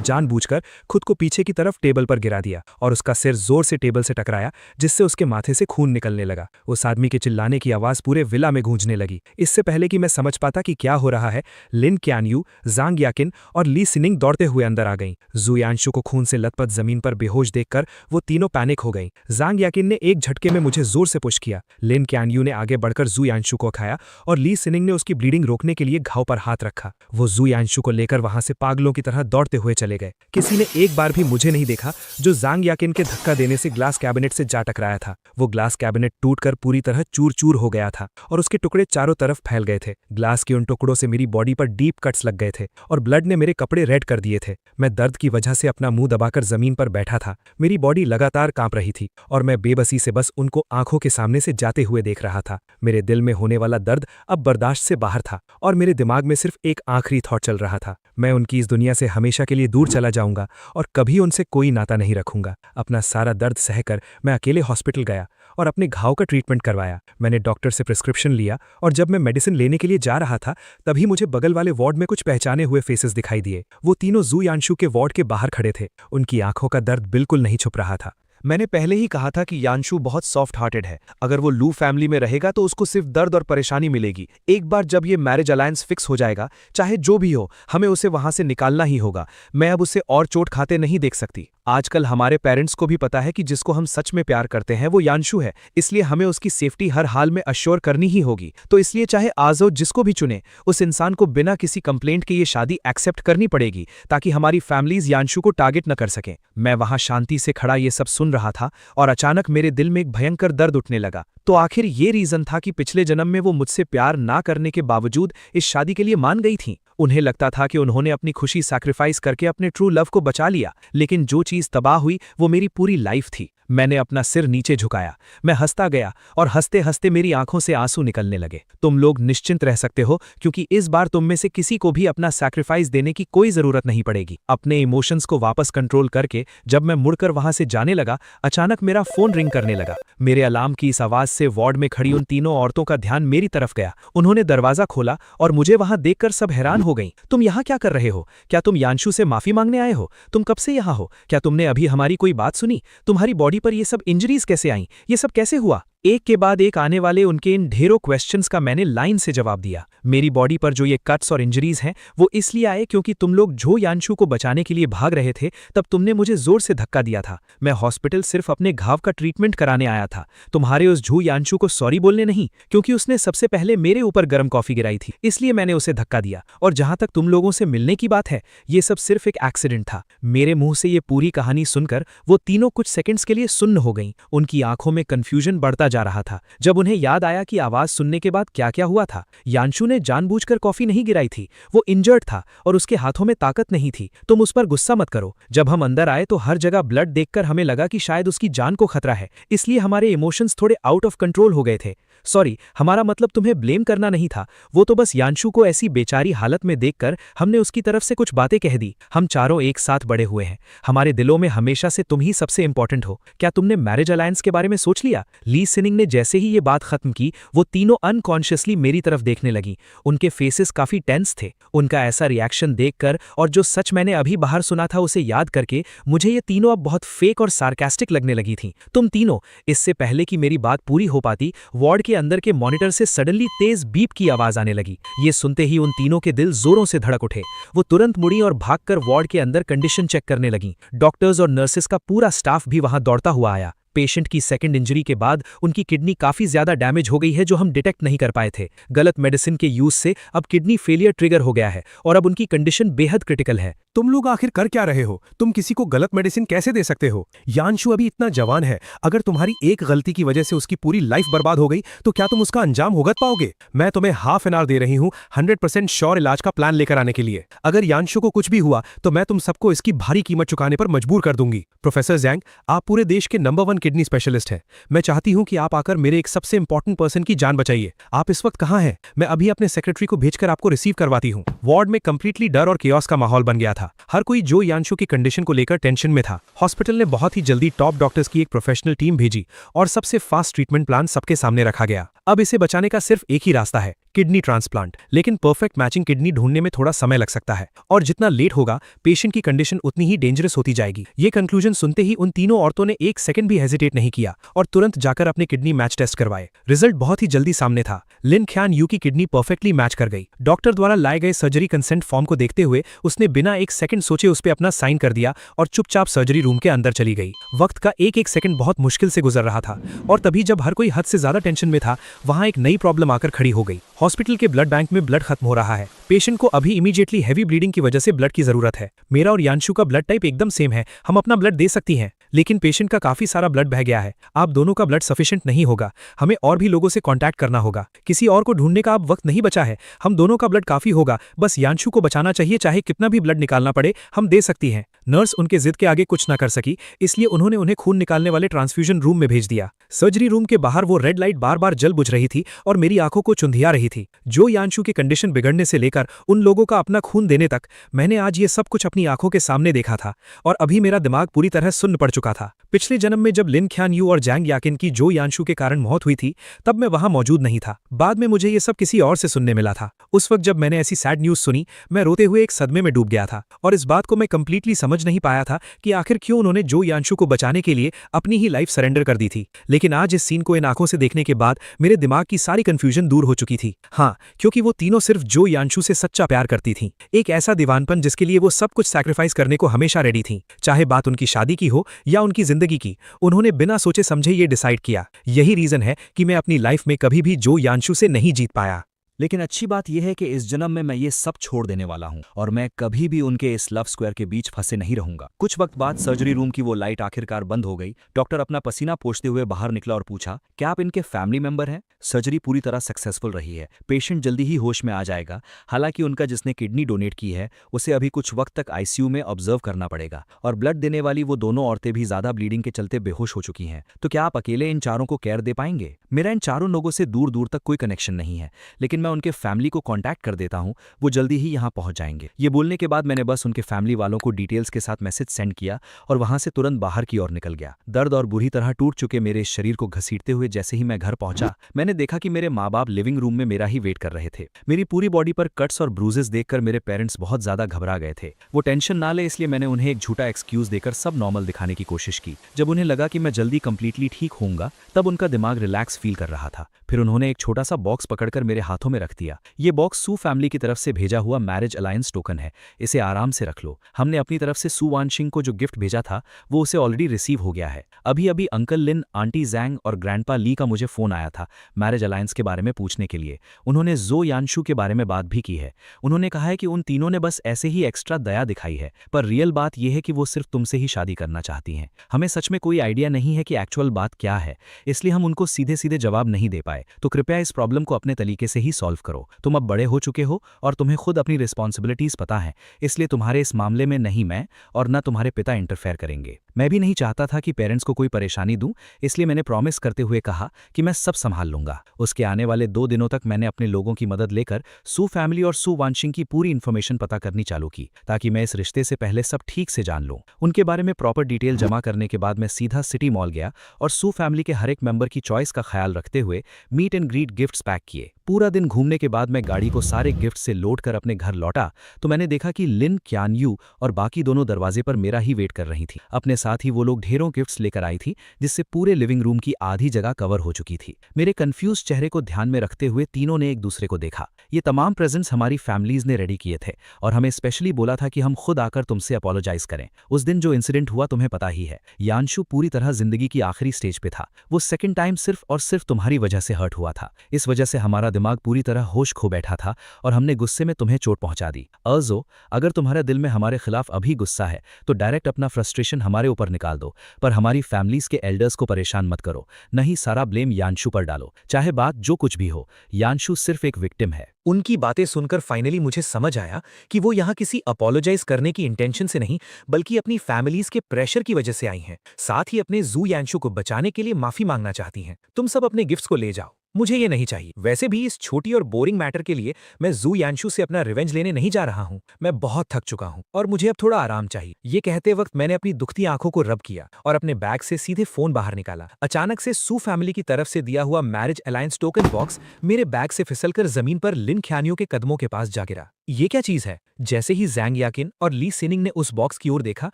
जानबूझकर खुद को पीछे की तरफ टेबल पर गिरा दिया और उसका सिर जोर से टेबल से टकराया, जिससे उसके माथे से खून निकलने लगा। उस आदमी के चिल्लाने की आवाज पूरे विला में गूंजने लगी। इससे पहले कि मैं समझ पाता कि क्या हो रहा है, लिन क्यानयू, जांग याकिन और ली सिनिंग दौड़ते हुए अंदर आ गईं। जू यांशु को खून से लथपथ जमीन पर बेहोश देखकर वो तीनों पैनिक हो गईं। जांग याकिन ने एक झटके में मुझे जोर से पुश किया। लिन क्यानयू ने आगे बढ़कर जू यांशु को खाया और ली सिनिंग ने उसकी ब्लीडिंग रोकने के लिए घाव पर हाथ रखा। वो जू यांशु को लेकर वहां से पागलों की तरह दौड़ते हुए चले गए। किसी ने एक बार भी मुझे नहीं देखा जो जांग याकिन के धक्का देने से ग्लास कैबिनेट से जा टकराया था। वो ग्लास कैबिनेट टूटकर पूरी तरह चूर चूर हो गया था और उसके टुकड़े चारों तरफ फैल गए थे। ग्लास के उन टुकड़ों से मेरी बॉडी पर डीप कट्स लग गए थे और ब्लड ने मेरे कपड़े रेड कर दिए थे। मैं दर्द की वजह से अपना मुंह दबाकर जमीन पर बैठा था। मेरी बॉडी लगातार कांप रही थी और मैं बेबसी से बस उनको आंखों के सामने से जाते हुए देख रहा था। मेरे दिल में होने वाला दर्द अब बर्दाश्त से बाहर था और मेरे दिमाग में सिर्फ एक आखिरी थॉट चल रहा था, मैं उनकी इस दुनिया से हमेशा के लिए दूर चला जाऊंगा और कभी उनसे कोई नाता नहीं रखूंगा। अपना सारा दर्द सहकर मैं अकेले हॉस्पिटल गया और अपने घाव का ट्रीटमेंट करवाया। मैंने डॉक्टर से प्रिस्क्रिप्शन लिया और जब मैं मेडिसिन लेने के लिए जा रहा था तभी मुझे बगल वाले वार्ड में कुछ पहचाने हुए फेसेस दिखाई दिए। वो तीनों जू यांशु के वार्ड के बाहर खड़े थे। उनकी आंखों का दर्द बिल्कुल नहीं छुप रहा था। मैंने पहले ही कहा था कि यांशु बहुत सॉफ्ट हार्टेड है। अगर वो लू फैमिली में रहेगा तो उसको सिर्फ दर्द और परेशानी मिलेगी। एक बार जब ये मैरिज अलायंस फिक्स हो जाएगा, चाहे जो भी हो, हमें उसे वहां से निकालना ही होगा। मैं अब उसे और चोट खाते नहीं देख सकती। आजकल हमारे पेरेंट्स को भी पता है कि जिसको हम सच में प्यार करते हैं वो यांशु है, इसलिए हमें उसकी सेफ्टी हर हाल में अश्योर करनी ही होगी। तो इसलिए चाहे आजो जिसको भी चुने, उस इंसान को बिना किसी कंप्लेंट के ये शादी एक्सेप्ट करनी पड़ेगी ताकि हमारी फैमिलीज यांशु को टारगेट न कर सकें। मैं वहां शांति से खड़ा ये सब सुन रहा था और अचानक मेरे दिल में एक भयंकर दर्द उठने लगा। तो आखिर ये रीजन था कि पिछले जन्म में वो मुझसे प्यार ना करने के बावजूद इस शादी के लिए मान गई थीं। उन्हें लगता था कि उन्होंने अपनी खुशी सैक्रिफाइस करके अपने ट्रू लव को बचा लिया, लेकिन जो चीज तबाह हुई वो मेरी पूरी लाइफ थी। मैंने अपना सिर नीचे झुकाया, मैं हंसता गया और हंसते हंसते मेरी आंखों से आंसू निकलने लगे। तुम लोग निश्चिंत रह सकते हो क्योंकि इस बार तुम में से किसी को भी अपना सैक्रिफाइस देने की कोई जरूरत नहीं पड़ेगी। अपने इमोशंस को वापस कंट्रोल करके जब मैं मुड़कर वहां से जाने लगा, अचानक मेरा फोन रिंग करने लगा। मेरे अलार्म की इस आवाज से वार्ड में खड़ी उन तीनों औरतों का ध्यान मेरी तरफ गया। उन्होंने दरवाजा खोला और मुझे वहां देखकर सब हैरान हो गईं। तुम यहाँ क्या कर रहे हो? क्या तुम यांशु से माफी मांगने आए हो? तुम कब से यहाँ हो? क्या तुमने अभी हमारी कोई बात सुनी? तुम्हारी बॉडी पर ये सब इंजरीज कैसे आईं? ये सब कैसे हुआ? एक के बाद एक आने वाले उनके इन ढेरों क्वेश्चंस का मैंने लाइन से जवाब दिया। मेरी बॉडी पर जो ये कट्स और इंजरीज हैं वो इसलिए आए क्योंकि तुम लोग जो यांशु को बचाने के लिए भाग रहे थे तब तुमने मुझे जोर से धक्का दिया था। मैं हॉस्पिटल सिर्फ अपने घाव का ट्रीटमेंट कराने आया था, तुम्हारे उस झू यांशु को सॉरी बोलने नहीं, क्योंकि उसने सबसे पहले मेरे ऊपर गर्म कॉफी गिराई थी, इसलिए मैंने उसे धक्का दिया। और जहां तक तुम लोगों से मिलने की बात है, ये सब सिर्फ एक एक्सीडेंट था। मेरे मुंह से ये पूरी कहानी सुनकर वो तीनों कुछ सेकंड्स के लिए सुन्न हो गईं। उनकी आंखों में कंफ्यूजन बढ़ता जा रहा था। जब उन्हें याद आया कि आवाज सुनने के बाद क्या क्या हुआ था, यांशु ने जानबूझकर कॉफी नहीं गिराई थी, वो इंजर्ड था और उसके हाथों में ताकत नहीं थी। तुम उस पर गुस्सा मत करो। जब हम अंदर आए तो हर जगह ब्लड देखकर हमें लगा कि शायद उसकी जान को खतरा है, इसलिए हमारे इमोशंस थोड़े आउट ऑफ कंट्रोल हो गए थे। सॉरी, हमारा मतलब तुम्हें ब्लेम करना नहीं था। वो तो बस यांशु को ऐसी बेचारी हालत में देखकर हमने उसकी तरफ से कुछ बातें कह दी। हम चारों एक साथ बड़े हुए हैं, हमारे दिलों में हमेशा से तुम ही सबसे इंपॉर्टेंट हो। क्या तुमने मैरिज अलायंस के बारे में सोच लिया? ली सिनिंग ने जैसे ही ये बात खत्म की, वो तीनों अनकॉन्शियसली मेरी तरफ देखने लगी। उनके फेसेस काफी टेंस थे। उनका ऐसा रिएक्शन देखकर और जो सच मैंने अभी बाहर सुना था उसे याद करके मुझे ये तीनों अब बहुत फेक और सार्कास्टिक लगने लगी थीं। तुम तीनों, इससे पहले कि मेरी बात पूरी हो पाती, वार्ड के अंदर के मॉनिटर से सडनली तेज बीप की आवाज आने लगी। ये सुनते ही उन तीनों के दिल जोरों से धड़क उठे। वो तुरंत मुड़ी और भागकर वार्ड के अंदर कंडीशन चेक करने लगी। डॉक्टर्स और नर्सेस का पूरा स्टाफ भी वहां दौड़ता हुआ आया। पेशेंट की सेकंड इंजरी के बाद उनकी किडनी काफी ज्यादा डैमेज हो गई है जो हम डिटेक्ट नहीं कर पाए थे। गलत मेडिसिन के यूज से अब किडनी फेलियर ट्रिगर हो गया है और अब उनकी कंडीशन बेहद क्रिटिकल है। तुम लोग आखिर कर क्या रहे हो? तुम किसी को गलत मेडिसिन कैसे दे सकते हो? यानशु अभी इतना जवान है, अगर तुम्हारी एक गलती की वजह से उसकी पूरी लाइफ बर्बाद हो गई तो क्या तुम उसका अंजाम भुगत पाओगे? मैं तुम्हें हाफ एन आवर दे रही हूँ 100% श्योर इलाज का प्लान लेकर आने के लिए। अगर यानशु को कुछ भी हुआ तो मैं तुम सबको इसकी भारी कीमत चुकाने पर मजबूर कर दूंगी। प्रोफेसर जैंग, आप पूरे देश के नंबर 1 किडनी स्पेशलिस्ट हैं। मैं चाहती हूं कि आप आकर मेरे एक सबसे इंपॉर्टेंट पर्सन की जान बचाइए। आप इस वक्त कहां हैं? मैं अभी अपने सेक्रेटरी को भेजकर आपको रिसीव करवाती हूं। वार्ड में कंप्लीटली डर और केओस का माहौल बन गया था। हर कोई जो यानशु की कंडीशन को लेकर टेंशन में था। हॉस्पिटल ने बहुत ही जल्दी टॉप डॉक्टर्स की एक प्रोफेशनल टीम भेजी और सबसे फास्ट ट्रीटमेंट प्लान सबके सामने रखा गया। अब इसे बचाने का सिर्फ एक ही रास्ता है, किडनी ट्रांसप्लांट। लेकिन परफेक्ट मैचिंग किडनी ढूंढने में थोड़ा समय लग सकता है और जितना लेट होगा पेशेंट की कंडीशन उतनी ही डेंजरस होती जाएगी। ये कंक्लूजन सुनते ही उन तीनों औरतों ने एक सेकंड भी हेजिटेट नहीं किया और तुरंत जाकर अपने किडनी मैच टेस्ट करवाए। रिजल्ट बहुत ही जल्दी सामने था। लिन ख्यान यू की किडनी परफेक्टली मैच कर गई। डॉक्टर द्वारा लाए गए सर्जरी कंसेंट फॉर्म को देखते हुए उसने बिना एक सेकंड सोचे उस पर अपना साइन कर दिया और चुपचाप सर्जरी रूम के अंदर चली गई। वक्त का एक एक सेकंड बहुत मुश्किल से गुजर रहा था और तभी जब हर कोई हद से ज्यादा टेंशन में था, वहां एक नई प्रॉब्लम आकर खड़ी हो गई। हॉस्पिटल के ब्लड बैंक में ब्लड खत्म हो रहा है। पेशेंट को अभी इमीडिएटली हैवी ब्लीडिंग की वजह से ब्लड की जरूरत है। मेरा और यानशु का ब्लड टाइप एकदम सेम है, हम अपना ब्लड दे सकती हैं, लेकिन पेशेंट का काफी सारा ब्लड बह गया है। आप दोनों का ब्लड सफिशिएंट नहीं होगा, हमें और भी लोगों से कांटेक्ट करना होगा। किसी और को ढूंढने का अब वक्त नहीं बचा है। हम दोनों का ब्लड काफी होगा, बस यानशु को बचाना चाहिए, चाहे कितना भी ब्लड निकालना पड़े हम दे सकती हैं। नर्स उनके जिद के आगे कुछ ना कर सकी, इसलिए उन्होंने उन्हें खून निकालने वाले ट्रांसफ्यूजन रूम में भेज दिया। सर्जरी रूम के बाहर वो रेड लाइट बार बार जल बुझ रही थी और मेरी आंखों को चुंधिया रही थी। जो यानशु की कंडीशन बिगड़ने से लेकर उन लोगों का अपना खून देने तक मैंने आज ये सब कुछ अपनी आंखों के सामने देखा था और अभी मेरा दिमाग पूरी तरह सुन्न पड़ चुका था। पिछले जन्म में जब लिन ख्यान यू और जैंग याकिन की जो यानशु के कारण मौत हुई थी तब मैं वहां मौजूद नहीं था। बाद में मुझे ये सब किसी और से सुनने मिला था। उस वक्त जब मैंने ऐसी सैड न्यूज सुनी, मैं रोते हुए एक सदमे में डूब गया था और इस बात को मैं कंप्लीटली समझ नहीं पाया था कि आखिर क्यों उन्होंने जो यानशु को बचाने के लिए अपनी ही लाइफ सरेंडर कर दी थी। लेकिन आज इस सीन को इन आंखों से देखने के बाद मेरे दिमाग की सारी कंफ्यूजन दूर हो चुकी थी। हाँ, क्योंकि वो तीनों सिर्फ जो यानशु से सच्चा प्यार करती थीं। एक ऐसा दीवानपन जिसके लिए वो सब कुछ सैक्रिफाइस करने को हमेशा रेडी थीं, चाहे बात उनकी शादी की हो या उनकी जिंदगी की। उन्होंने बिना सोचे समझे ये डिसाइड किया। यही रीजन है कि मैं अपनी लाइफ में कभी भी जो यानशु से नहीं जीत पाया। लेकिन अच्छी बात यह है कि इस जन्म में मैं ये सब छोड़ देने वाला हूँ और मैं कभी भी उनके इस लव स्क्वायर के बीच फंसे नहीं रहूंगा। कुछ वक्त बाद सर्जरी रूम की वो लाइट आखिरकार बंद हो गई। डॉक्टर अपना पसीना पोंछते हुए बाहर निकला और पूछा, क्या आप इनके फैमिली मेंबर हैं? सर्जरी पूरी तरह सक्सेसफुल रही है, पेशेंट जल्दी ही होश में आ जाएगा। हालांकि उनका जिसने किडनी डोनेट की है उसे अभी कुछ वक्त तक आईसीयू में ऑब्जर्व करना पड़ेगा और ब्लड देने वाली वो दोनों औरतें भी ज्यादा ब्लीडिंग के चलते बेहोश हो चुकी हैं। तो क्या आप अकेले इन चारों को केयर दे पाएंगे? मेरा इन चारों लोगों से दूर दूर तक कोई कनेक्शन नहीं है, लेकिन मैं उनके फैमिली को कांटेक्ट कर देता हूं, वो जल्दी ही यहां पहुंच जाएंगे। ये बोलने के बाद मैंने बस उनके फैमिली वालों को डिटेल्स के साथ मैसेज सेंड किया और वहां से तुरंत बाहर की ओर निकल गया। दर्द और बुरी तरह टूट चुके मेरे शरीर को घसीटते हुए जैसे ही मैं घर पहुंचा, मैंने देखा कि मेरे माँ बाप लिविंग रूम में मेरा ही वेट कर रहे थे। मेरी पूरी बॉडी पर कट्स और ब्रूजेस देखकर मेरे पेरेंट्स बहुत ज्यादा घबरा गए थे। वो टेंशन ना ले इसलिए मैंने उन्हें एक झूठा एक्सक्यूज देकर सब नॉर्मल दिखाने की कोशिश की। जब उन्हें लगा कि मैं जल्दी कंप्लीटली ठीक होऊंगा तब उनका दिमाग रिलैक्स फील कर रहा था। फिर उन्होंने एक छोटा सा बॉक्स पकड़कर मेरे हाथों में रख दिया। ये बॉक्स सू फैमिली की तरफ से भेजा हुआ मैरिज अलायंस टोकन है, इसे आराम से रख लो। हमने अपनी तरफ से सू वानशिंग को जो गिफ्ट भेजा था वो उसे ऑलरेडी रिसीव हो गया है। अभी अभी अंकल लिन, आंटी जैंग और ग्रैंडपा ली का मुझे फोन आया था मैरिज अलायंस के बारे में पूछने के लिए। उन्होंने जो यानशु के बारे में बात भी की है। उन्होंने कहा है कि उन तीनों ने बस ऐसे ही एक्स्ट्रा दया दिखाई है, पर रियल बात यह है कि वो सिर्फ तुमसे ही शादी करना चाहती हैं। हमें सच में कोई आइडिया नहीं है कि एक्चुअल बात क्या है, इसलिए हम उनको सीधे सीधे जवाब नहीं दे पाए। तो कृपया इस प्रॉब्लम को अपने तरीके से ही सॉल्व करो। तुम अब बड़े हो चुके हो और तुम्हें खुद अपनी रिस्पॉन्सिबिलिटीज पता है, इसलिए तुम्हारे इस मामले में नहीं मैं और न तुम्हारे पिता इंटरफेयर करेंगे। मैं भी नहीं चाहता था कि पेरेंट्स को कोई परेशानी दूं, इसलिए मैंने प्रॉमिस करते हुए कहा कि मैं सब संभाल लूंगा। उसके आने वाले 2 दिनों तक मैंने अपने लोगों की मदद लेकर सू फैमिली और सू वानशिंग की पूरी इन्फॉर्मेशन पता करनी चालू की, ताकि मैं इस रिश्ते से पहले सब ठीक से जान लूं। उनके बारे में प्रॉपर डिटेल जमा करने के बाद मैं सीधा सिटी मॉल गया और सू फैमिली के हर एक मेंबर की चॉइस का ख्याल रखते हुए meet and greet gifts pack किए। पूरा दिन घूमने के बाद मैं गाड़ी को सारे गिफ्ट से लोड कर अपने घर लौटा तो मैंने देखा कि लिन, क्यान यू और बाकी दोनों दरवाजे पर मेरा ही वेट कर रही थी। अपने साथ ही वो लोग ढेरों गिफ्ट्स लेकर आई थी, जिससे पूरे लिविंग रूम की आधी जगह कवर हो चुकी थी। मेरे कंफ्यूज चेहरे को ध्यान में रखते हुए तीनों ने एक दूसरे को देखा। ये तमाम प्रेजेंट्स हमारी फैमिलीज ने रेडी किए थे और हमें स्पेशली बोला था कि हम खुद आकर तुमसे अपोलोजाइज करें। उस दिन जो इंसिडेंट हुआ तुम्हें पता ही है। यानशु पूरी तरह जिंदगी की आखिरी स्टेज पे था। वो सेकंड टाइम सिर्फ और सिर्फ तुम्हारी वजह से हर्ट हुआ था। इस वजह से हमारा दिमाग पूरी तरह होश खो बैठा था और हमने गुस्से में तुम्हें चोट पहुंचा दी। अर्जो, अगर तुम्हारे दिल में हमारे खिलाफ अभी गुस्सा है तो डायरेक्ट अपना फ्रस्ट्रेशन हमारे ऊपर निकाल दो, पर हमारी फैमिलीज के एल्डर्स को परेशान मत करो। नहीं, सारा ब्लेम यानशु पर डालो। चाहे बात जो कुछ भी हो, यानशु सिर्फ एक विक्टिम है। उनकी बातें सुनकर फाइनली मुझे समझ आया कि वो यहाँ किसी अपोलोजाइज करने की इंटेंशन से नहीं, बल्कि अपनी फैमिलीज के प्रेशर की वजह से आई हैं। साथ ही अपने जू यानशु को बचाने के लिए माफी मांगना चाहती हैं। तुम सब अपने गिफ्ट्स को ले जाओ, मुझे ये नहीं चाहिए। वैसे भी इस छोटी और बोरिंग मैटर के लिए मैं जू यानशु से अपना रिवेंज लेने नहीं जा रहा हूँ। मैं बहुत थक चुका हूँ और मुझे अब थोड़ा आराम चाहिए। ये कहते वक्त मैंने अपनी दुखती आंखों को रब किया और अपने बैग से सीधे फोन बाहर निकाला। अचानक से सू फैमिली की तरफ से दिया हुआ मैरिज अलायंस टोकन बॉक्स मेरे बैग से फिसलकर जमीन पर लिन ख्यानियों के कदमों के पास जा गिरा। ये क्या चीज है? जैसे ही जैंग याकिन और ली सिनिंग ने उस बॉक्स की ओर देखा,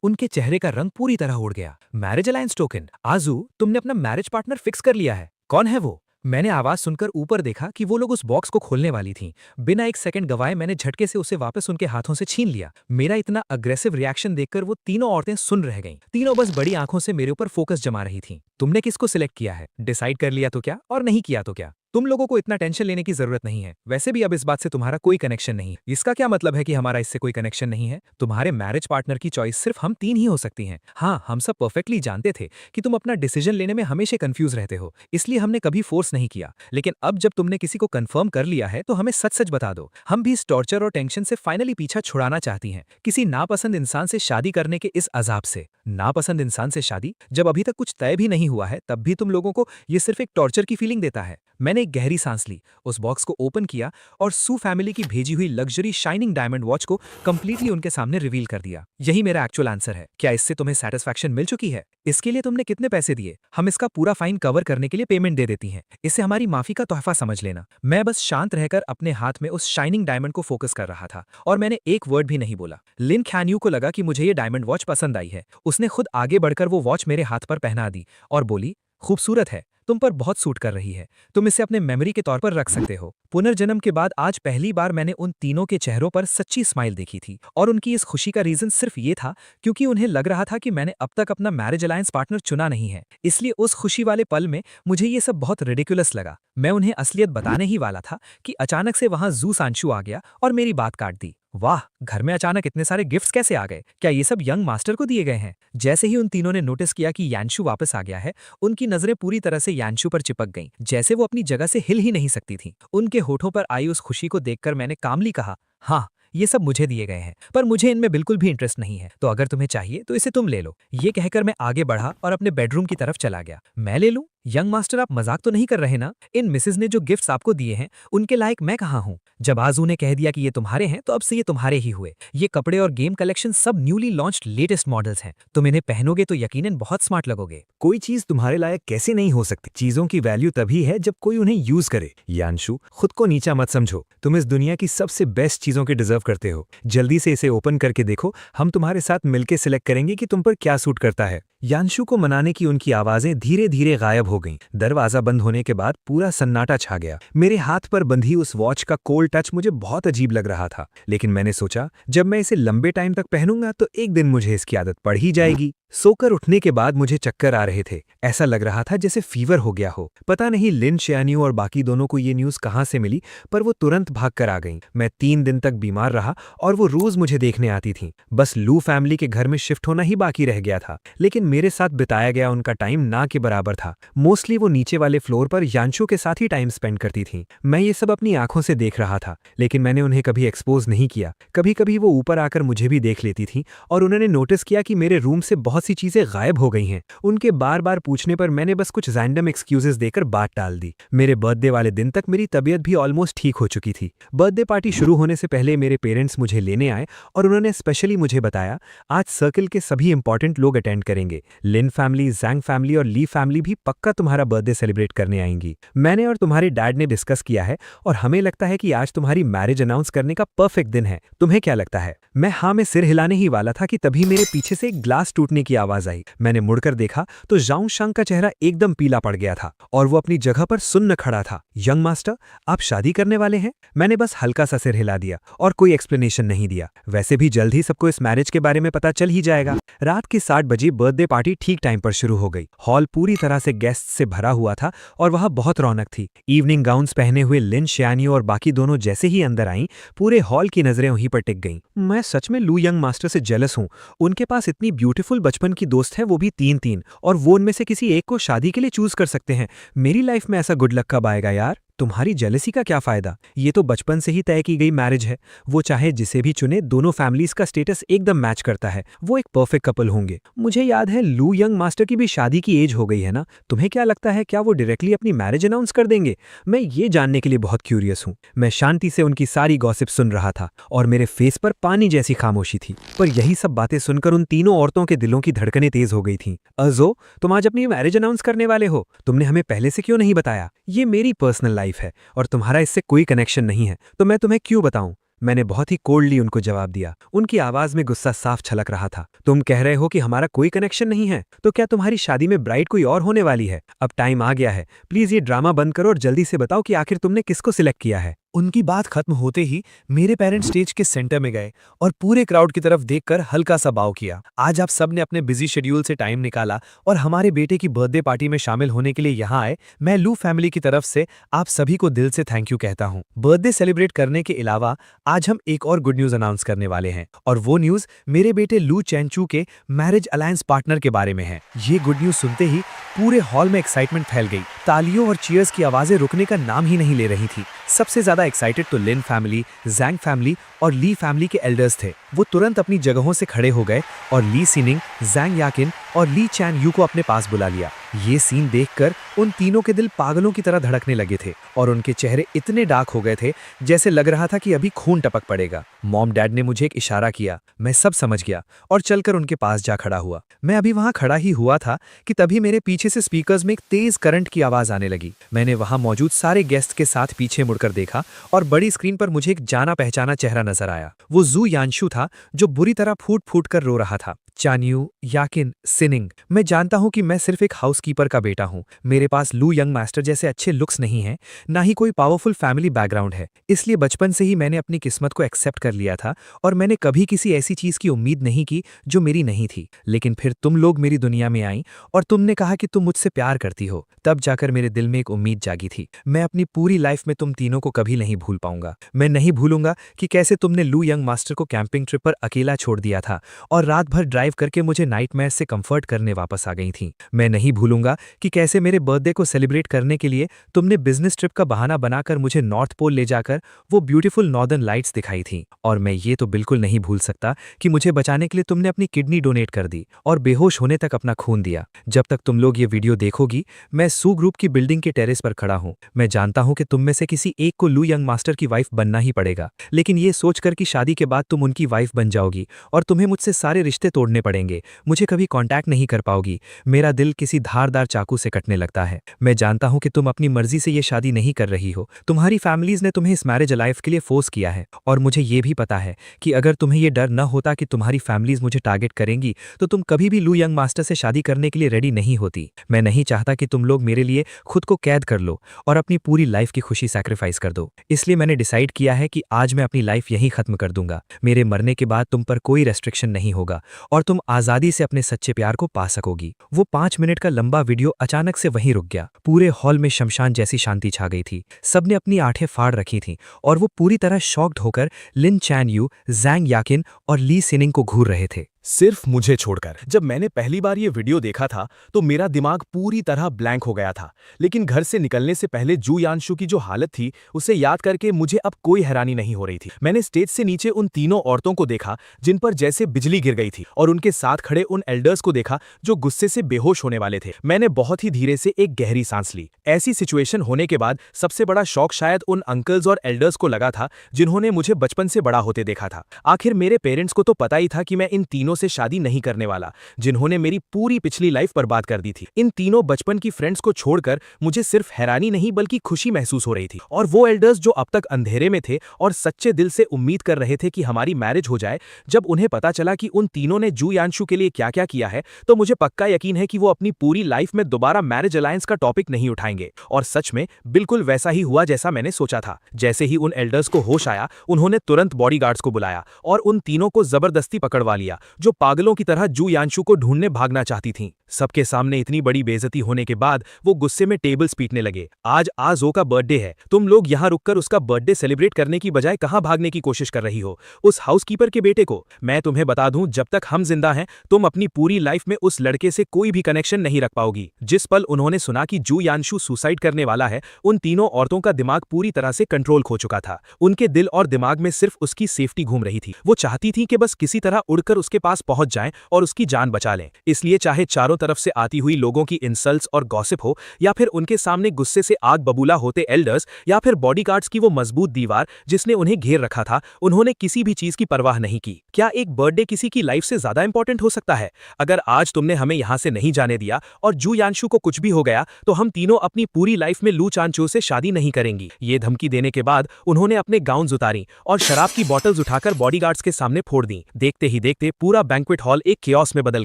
उनके चेहरे का रंग पूरी तरह उड़ गया। Marriage alliance token? आजू, तुमने अपना मैरिज पार्टनर फिक्स कर लिया है? कौन है वो? मैंने आवाज सुनकर ऊपर देखा कि वो लोग उस बॉक्स को खोलने वाली थीं। बिना एक सेकंड गवाए मैंने झटके से उसे वापस उनके हाथों से छीन लिया। मेरा इतना अग्रेसिव रिएक्शन देखकर वो तीनों औरतें सुन रह गईं। तीनों बस बड़ी आंखों से मेरे ऊपर फोकस जमा रही थीं। तुमने किसको सिलेक्ट किया है? डिसाइड कर लिया तो क्या, और नहीं किया तो क्या? तुम लोगों को इतना टेंशन लेने की जरूरत नहीं है। वैसे भी अब इस बात से तुम्हारा कोई कनेक्शन नहीं। इसका क्या मतलब है कि हमारा इससे कोई कनेक्शन नहीं है? तुम्हारे मैरिज पार्टनर की चॉइस सिर्फ हम तीन ही हो सकती हैं। हाँ, हम सब परफेक्टली जानते थे कि तुम अपना डिसीजन लेने में हमेशा कंफ्यूज रहते हो, इसलिए हमने कभी फोर्स नहीं किया। लेकिन अब जब तुमने किसी को कंफर्म कर लिया है तो हमें सच सच बता दो। हम भी इस टॉर्चर और टेंशन से फाइनली पीछा छुड़ाना चाहती हैं, किसी नापसंद इंसान से शादी करने के इस अजाब से। नापसंद इंसान से शादी? जब अभी तक कुछ तय भी नहीं हुआ है तब भी तुम लोगों को ये सिर्फ एक टॉर्चर की फीलिंग देता है। मैंने एक गहरी सांस ली, उस बॉक्स को ओपन किया और सू फैमिली की भेजी हुई लग्जरी शाइनिंग डायमंड वॉच को कंप्लीटली उनके सामने रिवील कर दिया। यही मेरा एक्चुअल आंसर है। क्या इससे तुम्हें सेटिस्फैक्शन मिल चुकी है? इसके लिए तुमने कितने पैसे दिए? हम इसका पूरा फाइन कवर करने के लिए पेमेंट दे देती हैं। इसे हमारी माफी का तोहफा समझ लेना। मैं बस शांत रहकर अपने हाथ में उस शाइनिंग डायमंड को फोकस कर रहा था और मैंने एक वर्ड भी नहीं बोला। लिन ख्यानियू को लगा कि मुझे ये डायमंड वॉच पसंद आई है। उसने खुद आगे बढ़कर वो वॉच मेरे हाथ पर पहना दी और बोली, खूबसूरत है, तुम पर बहुत सूट कर रही है, तुम इसे अपने मेमोरी के तौर पर रख सकते हो। पुनर्जन्म के बाद आज पहली बार मैंने उन तीनों के चेहरों पर सच्ची स्माइल देखी थी और उनकी इस खुशी का रीजन सिर्फ ये था क्योंकि उन्हें लग रहा था कि मैंने अब तक अपना मैरिज अलायंस पार्टनर चुना नहीं है। इसलिए उस खुशी वाले पल में मुझे ये सब बहुत रिडिकुलस लगा। मैं उन्हें असलियत बताने ही वाला था कि अचानक से वहां जू सांशु आ गया और मेरी बात काट दी। वाह, घर में अचानक इतने सारे गिफ्ट्स कैसे आ गए? क्या ये सब यंग मास्टर को दिए गए हैं? जैसे ही उन तीनों ने नोटिस किया कि यानशु वापस आ गया है, उनकी नजरें पूरी तरह से यानशु पर चिपक गईं, जैसे वो अपनी जगह से हिल ही नहीं सकती थीं। उनके होठों पर आई उस खुशी को देखकर मैंने कामली कहा, हाँ, ये सब मुझे दिए गए हैं, पर मुझे इनमें बिल्कुल भी इंटरेस्ट नहीं है, तो अगर तुम्हें चाहिए तो इसे तुम ले लो। ये कहकर मैं आगे बढ़ा और अपने बेडरूम की तरफ चला गया। मैं ले लूं? यंग मास्टर, आप मजाक तो नहीं कर रहे ना? इन मिसेज ने जो गिफ्ट्स आपको दिए हैं उनके लायक मैं कहाँ हूँ? जब आजू ने कह दिया कि ये तुम्हारे हैं तो अब से ये तुम्हारे ही हुए। ये कपड़े और गेम कलेक्शन सब न्यूली लॉन्च्ड लेटेस्ट मॉडल्स हैं। तुम इन्हें पहनोगे तो यकीनन बहुत स्मार्ट लगोगे। कोई चीज तुम्हारे लायक कैसे नहीं हो सकती? चीजों की वैल्यू तभी है जब कोई उन्हें यूज करे। यानशु, खुद को नीचा मत समझो। तुम इस दुनिया की सबसे बेस्ट चीजों के डिजर्व करते हो। जल्दी से इसे ओपन करके देखो, हम तुम्हारे साथ मिलकर सिलेक्ट करेंगे कि तुम पर क्या सूट करता है। यानशु को मनाने की उनकी आवाजें धीरे धीरे गायब हो गईं। दरवाजा बंद होने के बाद पूरा सन्नाटा छा गया। मेरे हाथ पर बंधी उस वॉच का कोल्ड टच मुझे बहुत अजीब लग रहा था, लेकिन मैंने सोचा जब मैं इसे लंबे टाइम तक पहनूंगा तो एक दिन मुझे इसकी आदत पड़ ही जाएगी। सोकर उठने के बाद मुझे चक्कर आ रहे थे। ऐसा लग रहा था जैसे फीवर हो गया हो। पता नहीं लिन शियानियो और बाकी दोनों को ये न्यूज़ कहाँ से मिली, पर वो तुरंत भाग कर आ गईं। मैं 3 दिन तक बीमार रहा और वो रोज मुझे देखने आती थीं। बस लू फैमिली के घर में शिफ्ट होना ही बाकी रह गया था, लेकिन मेरे साथ बिताया गया उनका टाइम ना के बराबर था। मोस्टली वो नीचे वाले फ्लोर पर यानशु के साथ ही टाइम स्पेंड करती थीं। मैं ये सब अपनी आंखों से देख रहा था, लेकिन मैंने उन्हें कभी एक्सपोज नहीं किया। कभी कभी वो ऊपर आकर मुझे भी देख लेती थीं और उन्होंने नोटिस किया कि मेरे रूम से बहुत सी चीजें गायब हो गई हैं। उनके बार बार पूछने पर मैंने बस कुछ रैंडम एक्सक्यूजेस देकर बात टाल दी। मेरे बर्थडे वाले दिन तक मेरी तबीयत भी ऑलमोस्ट ठीक हो चुकी थी। बर्थडे पार्टी शुरू होने से पहले मेरे पेरेंट्स मुझे लेने आए और उन्होंने स्पेशली मुझे बताया, आज सर्कल के सभी इंपॉर्टेंट लोग अटेंड करेंगे। लिन फैमिली, जैंग फैमिली और ली फैमिली भी पक्का तुम्हारा बर्थडे सेलिब्रेट करने आएंगी। मैंने और तुम्हारे डैड ने डिस्कस किया है और हमें लगता है कि आज तुम्हारी मैरिज अनाउंस करने का परफेक्ट दिन है। तुम्हें क्या लगता है? मैं हाँ में सिर हिलाने ही वाला था कि तभी मेरे पीछे से एक ग्लास टूटने की आवाज आई। मैंने मुड़कर देखा तो जाओ शंग का चेहरा एकदम पीला पड़ गया था और वो अपनी जगह पर सुन्न खड़ा था। यंग मास्टर, आप शादी करने वाले हैं? मैंने बस हल्का सा सिर हिला दिया और कोई एक्सप्लेनेशन नहीं दिया। वैसे भी जल्द ही सबको इस मैरिज के बारे में पता चल ही जाएगा। रात के 7 बजे बर्थडे पार्टी ठीक टाइम पर शुरू हो गई। हॉल पूरी तरह से गेस्ट से भरा हुआ था और वहां बहुत रौनक थी। इवनिंग गाउन्स पहने हुए लिन शियानी और बाकी दोनों जैसे ही अंदर आईं, पूरे हॉल की नजरें वहीं पर टिक गईं। मैं सच में लू यंग मास्टर से जेलस हूं। उनके पास इतनी ब्यूटीफुल बचपन की दोस्त है, वो भी 3-3, और वो उनमें से किसी एक को शादी के लिए चूज कर सकते हैं। मेरी लाइफ में ऐसा गुड लक कब आएगा यार? तुम्हारी जेलसी का क्या फायदा? ये तो बचपन से ही तय की गई मैरिज है। वो चाहे जिसे भी चुने, दोनों फैमिलीज का स्टेटस एकदम मैच करता है। वो एक परफेक्ट कपल होंगे। मुझे याद है लू यंग मास्टर की भी शादी की एज हो गई है ना? तुम्हें क्या लगता है, क्या वो डायरेक्टली अपनी मैरिज अनाउंस कर देंगे? मैं ये जानने के लिए बहुत क्यूरियस हूँ। मैं शांति से उनकी सारी गॉसिप सुन रहा था और मेरे फेस पर पानी जैसी खामोशी थी। पर यही सब बातें सुनकर उन तीनों औरतों के दिलों की धड़कनें तेज हो गई थीं। अजो, तुम आज अपनी मैरिज अनाउंस करने वाले हो? तुमने हमें पहले से क्यों नहीं बताया? ये मेरी पर्सनल लाइफ है और तुम्हारा इससे कोई कनेक्शन नहीं है, तो मैं तुम्हें क्यों बताऊं? मैंने बहुत ही कोल्डली उनको जवाब दिया। उनकी आवाज में गुस्सा साफ छलक रहा था। तुम कह रहे हो कि हमारा कोई कनेक्शन नहीं है, तो क्या तुम्हारी शादी में ब्राइड कोई और होने वाली है? अब टाइम आ गया है, प्लीज ये ड्रामा बंद करो और जल्दी से बताओ कि आखिर तुमने किसको सिलेक्ट किया है। उनकी बात खत्म होते ही मेरे पेरेंट्स स्टेज के सेंटर में गए और पूरे क्राउड की तरफ देखकर हल्का सा बाव किया। आज आप सब ने अपने बिजी शेड्यूल से टाइम निकाला और हमारे बेटे की बर्थडे पार्टी में शामिल होने के लिए यहाँ आए। मैं लू फैमिली की तरफ से आप सभी को दिल से थैंक यू कहता हूँ। बर्थडे सेलिब्रेट करने के अलावा आज हम एक और गुड न्यूज अनाउंस करने वाले हैं, और वो न्यूज मेरे बेटे लू चैनचू के मैरिज अलायंस पार्टनर के बारे में है। ये गुड न्यूज सुनते ही पूरे हॉल में एक्साइटमेंट फैल गई। तालियों और चीयर्स की आवाजें रुकने का नाम ही नहीं ले रही थी। सबसे ज्यादा एक्साइटेड तो लिन फैमिली, जैंग फैमिली और ली फैमिली के एल्डर्स थे। वो तुरंत अपनी जगहों से खड़े हो गए और ली सिनिंग, जैंग याकिन और ली चैन यू को अपने पास बुला लिया। ये सीन देखकर उन तीनों के दिल पागलों की तरह धड़कने लगे थे और उनके चेहरे इतने डार्क हो गए थे जैसे लग रहा था कि अभी खून टपक पड़ेगा। मॉम डैड ने मुझे एक इशारा किया, मैं सब समझ गया और चलकर उनके पास जा खड़ा हुआ। मैं अभी वहां खड़ा ही हुआ था कि तभी मेरे पीछे से स्पीकर्स में एक तेज करंट की आवाज आने लगी। मैंने वहां मौजूद सारे गेस्ट के साथ पीछे मुड़कर देखा और बड़ी स्क्रीन पर मुझे एक जाना पहचाना चेहरा नजर आया। वो जू यानशु था, जो बुरी तरह फूट फूट कर रो रहा था। चान्यू, याकिन, सिनिंग, मैं जानता हूं कि मैं सिर्फ एक हाउसकीपर का बेटा हूं। मेरे पास लू यंग मास्टर जैसे अच्छे लुक्स नहीं हैं, ना ही कोई पावरफुल फैमिली बैकग्राउंड है। इसलिए बचपन से ही मैंने अपनी किस्मत को एक्सेप्ट कर लिया था और मैंने कभी किसी ऐसी चीज की उम्मीद नहीं की जो मेरी नहीं थी। लेकिन फिर तुम लोग मेरी दुनिया में आई और तुमने कहा कि तुम मुझसे प्यार करती हो। तब जाकर मेरे दिल में एक उम्मीद जागी थी। मैं अपनी पूरी लाइफ में तुम तीनों को कभी नहीं भूल पाऊंगा। मैं नहीं भूलूंगा कि कैसे तुमने लू यंग मास्टर को कैंपिंग ट्रिप पर अकेला छोड़ दिया था और रात भर ड्राइव करके मुझे नाइटमेयर से कंफर्ट करने वापस आ गई थी। मैं नहीं भूलूंगा कि कैसे मेरे बर्थडे को सेलिब्रेट करने के लिए तुमने बिजनेस ट्रिप का बहाना बनाकर मुझे नॉर्थ पोल ले जाकर वो ब्यूटीफुल नॉर्दर्न लाइट्स दिखाई थी। और मैं ये तो बिल्कुल नहीं भूल सकता कि मुझे बचाने के लिए तुमने अपनी किडनी डोनेट कर दी और बेहोश होने तक अपना खून दिया। जब तक तुम लोग ये वीडियो देखोगी, मैं सू ग्रुप की बिल्डिंग के टेरेस पर खड़ा हूँ। मैं जानता हूँ कि तुम में से किसी एक को लू यंग मास्टर की वाइफ बनना ही पड़ेगा, लेकिन ये सोचकर कि शादी के बाद तुम उनकी वाइफ बन जाओगी और तुम्हें मुझसे सारे रिश्ते तोड़ने पड़ेंगे, मुझे कभी कांटेक्ट नहीं कर पाओगी, मेरा दिल किसी धारदार चाकू से कटने लगता है। मैं जानता हूं कि तुम अपनी मर्जी से ये शादी नहीं कर रही हो। तुम्हारी फैमिलीज ने तुम्हें इस मैरिज लाइफ के लिए फोर्स किया है और मुझे ये भी पता है कि अगर तुम्हें ये डर न होता कि तुम्हारी फैमिलीज मुझे टारगेट करेंगी तो तुम कभी भी लू यंग मास्टर से शादी करने के लिए रेडी नहीं होती। मैं नहीं चाहता कि तुम लोग मेरे लिए खुद को कैद कर लो और अपनी पूरी लाइफ की खुशी सैक्रिफाइस कर दो। इसलिए मैंने डिसाइड किया है कि आज मैं अपनी लाइफ यहीं खत्म कर दूंगा। मेरे मरने के बाद तुम पर कोई रेस्ट्रिक्शन नहीं होगा और तुम आजादी से अपने सच्चे प्यार को पा सकोगी। वो 5 मिनट का लंबा वीडियो अचानक से वहीं रुक गया। पूरे हॉल में शमशान जैसी शांति छा गई थी। सबने अपनी आंखें फाड़ रखी थीं और वो पूरी तरह शॉक्ड होकर लिन चैन यू, जैंग याकिन और ली सिनिंग को घूर रहे थे। सिर्फ मुझे छोड़कर। जब मैंने पहली बार ये वीडियो देखा था तो मेरा दिमाग पूरी तरह ब्लैंक हो गया था, लेकिन घर से निकलने से पहले जू यानशु की जो हालत थी उसे याद करके मुझे अब कोई हैरानी नहीं हो रही थी। मैंने स्टेज से नीचे उन तीनों औरतों को देखा जिन पर जैसे बिजली गिर गई थी और उनके साथ खड़े उन एल्डर्स को देखा जो गुस्से से बेहोश होने वाले थे। मैंने बहुत ही धीरे से एक गहरी सांस ली। ऐसी सिचुएशन होने के बाद सबसे बड़ा शौक शायद उन अंकल्स और एल्डर्स को लगा था जिन्होंने मुझे बचपन से बड़ा होते देखा था। आखिर मेरे पेरेंट्स को तो पता ही था कि मैं इन तीनों तीनों से शादी नहीं करने वाला, जिन्होंने मेरी पूरी पिछली लाइफ बर्बाद कर दी थी। इन तीनों बचपन की फ्रेंड्स को छोड़कर मुझे सिर्फ हैरानी नहीं बल्कि खुशी महसूस हो रही थी। और वो एल्डर्स जो अब तक अंधेरे में थे और सच्चे दिल से उम्मीद कर रहे थे कि हमारी मैरिज हो जाए, जब उन्हें पता चला कि उन तीनों ने जू यांशु के लिए क्या-क्या किया है, तो मुझे पक्का यकीन है कि वो अपनी पूरी लाइफ में दोबारा मैरिज अलायंस का टॉपिक नहीं उठाएंगे। और सच में बिल्कुल वैसा ही हुआ जैसा मैंने सोचा था। जैसे ही उन एल्डर्स को होश आया, उन्होंने तुरंत बॉडीगार्ड्स को बुलाया और उन तीनों को जबरदस्ती पकड़वा लिया, जो पागलों की तरह जू यांशु को ढूंढने भागना चाहती थीं। सबके सामने इतनी बड़ी बेइज्जती होने के बाद वो गुस्से में टेबल्स पीटने लगे। आज आजो का बर्थडे है, तुम लोग यहाँ रुककर उसका बर्थडे सेलिब्रेट करने की बजाय कहाँ भागने की कोशिश कर रही हो? उस हाउसकीपर के बेटे को मैं तुम्हें बता दूं, जब तक हम जिंदा हैं तुम अपनी पूरी लाइफ में उस लड़के से कोई भी कनेक्शन नहीं रख पाओगी। जिस पल उन्होंने सुना कि जू यांशु सुसाइड करने वाला है, उन तीनों औरतों का दिमाग पूरी तरह से कंट्रोल खो चुका था। उनके दिल और दिमाग में सिर्फ उसकी सेफ्टी घूम रही थी। वो चाहती थी कि बस किसी तरह उड़कर उसके पास पहुंच जाएं और उसकी जान बचा लें। इसलिए चाहे चारों तरफ से आती हुई लोगों की इंसल्ट्स और गॉसिप हो, या फिर उनके सामने गुस्से से आग बबूला होते एल्डर्स, या फिर बॉडीगार्ड्स की वो मजबूत दीवार जिसने उन्हें घेर रखा था, उन्होंने किसी भी चीज की परवाह नहीं की। क्या एक बर्थडे किसी की लाइफ से ज्यादा इंपॉर्टेंट हो सकता है? अगर आज तुमने हमें यहां से नहीं जाने दिया और जू यांशु को कुछ भी हो गया, तो हम तीनों अपनी पूरी लाइफ में लू चांचो से शादी नहीं करेंगी। ये धमकी देने के बाद उन्होंने अपने गाउन्स उतारी और शराब की बॉटल्स उठाकर बॉडीगार्ड्स के सामने फोड़ दी। देखते ही देखते पूरा बैंक्वेट हॉल एक कियोस्क में बदल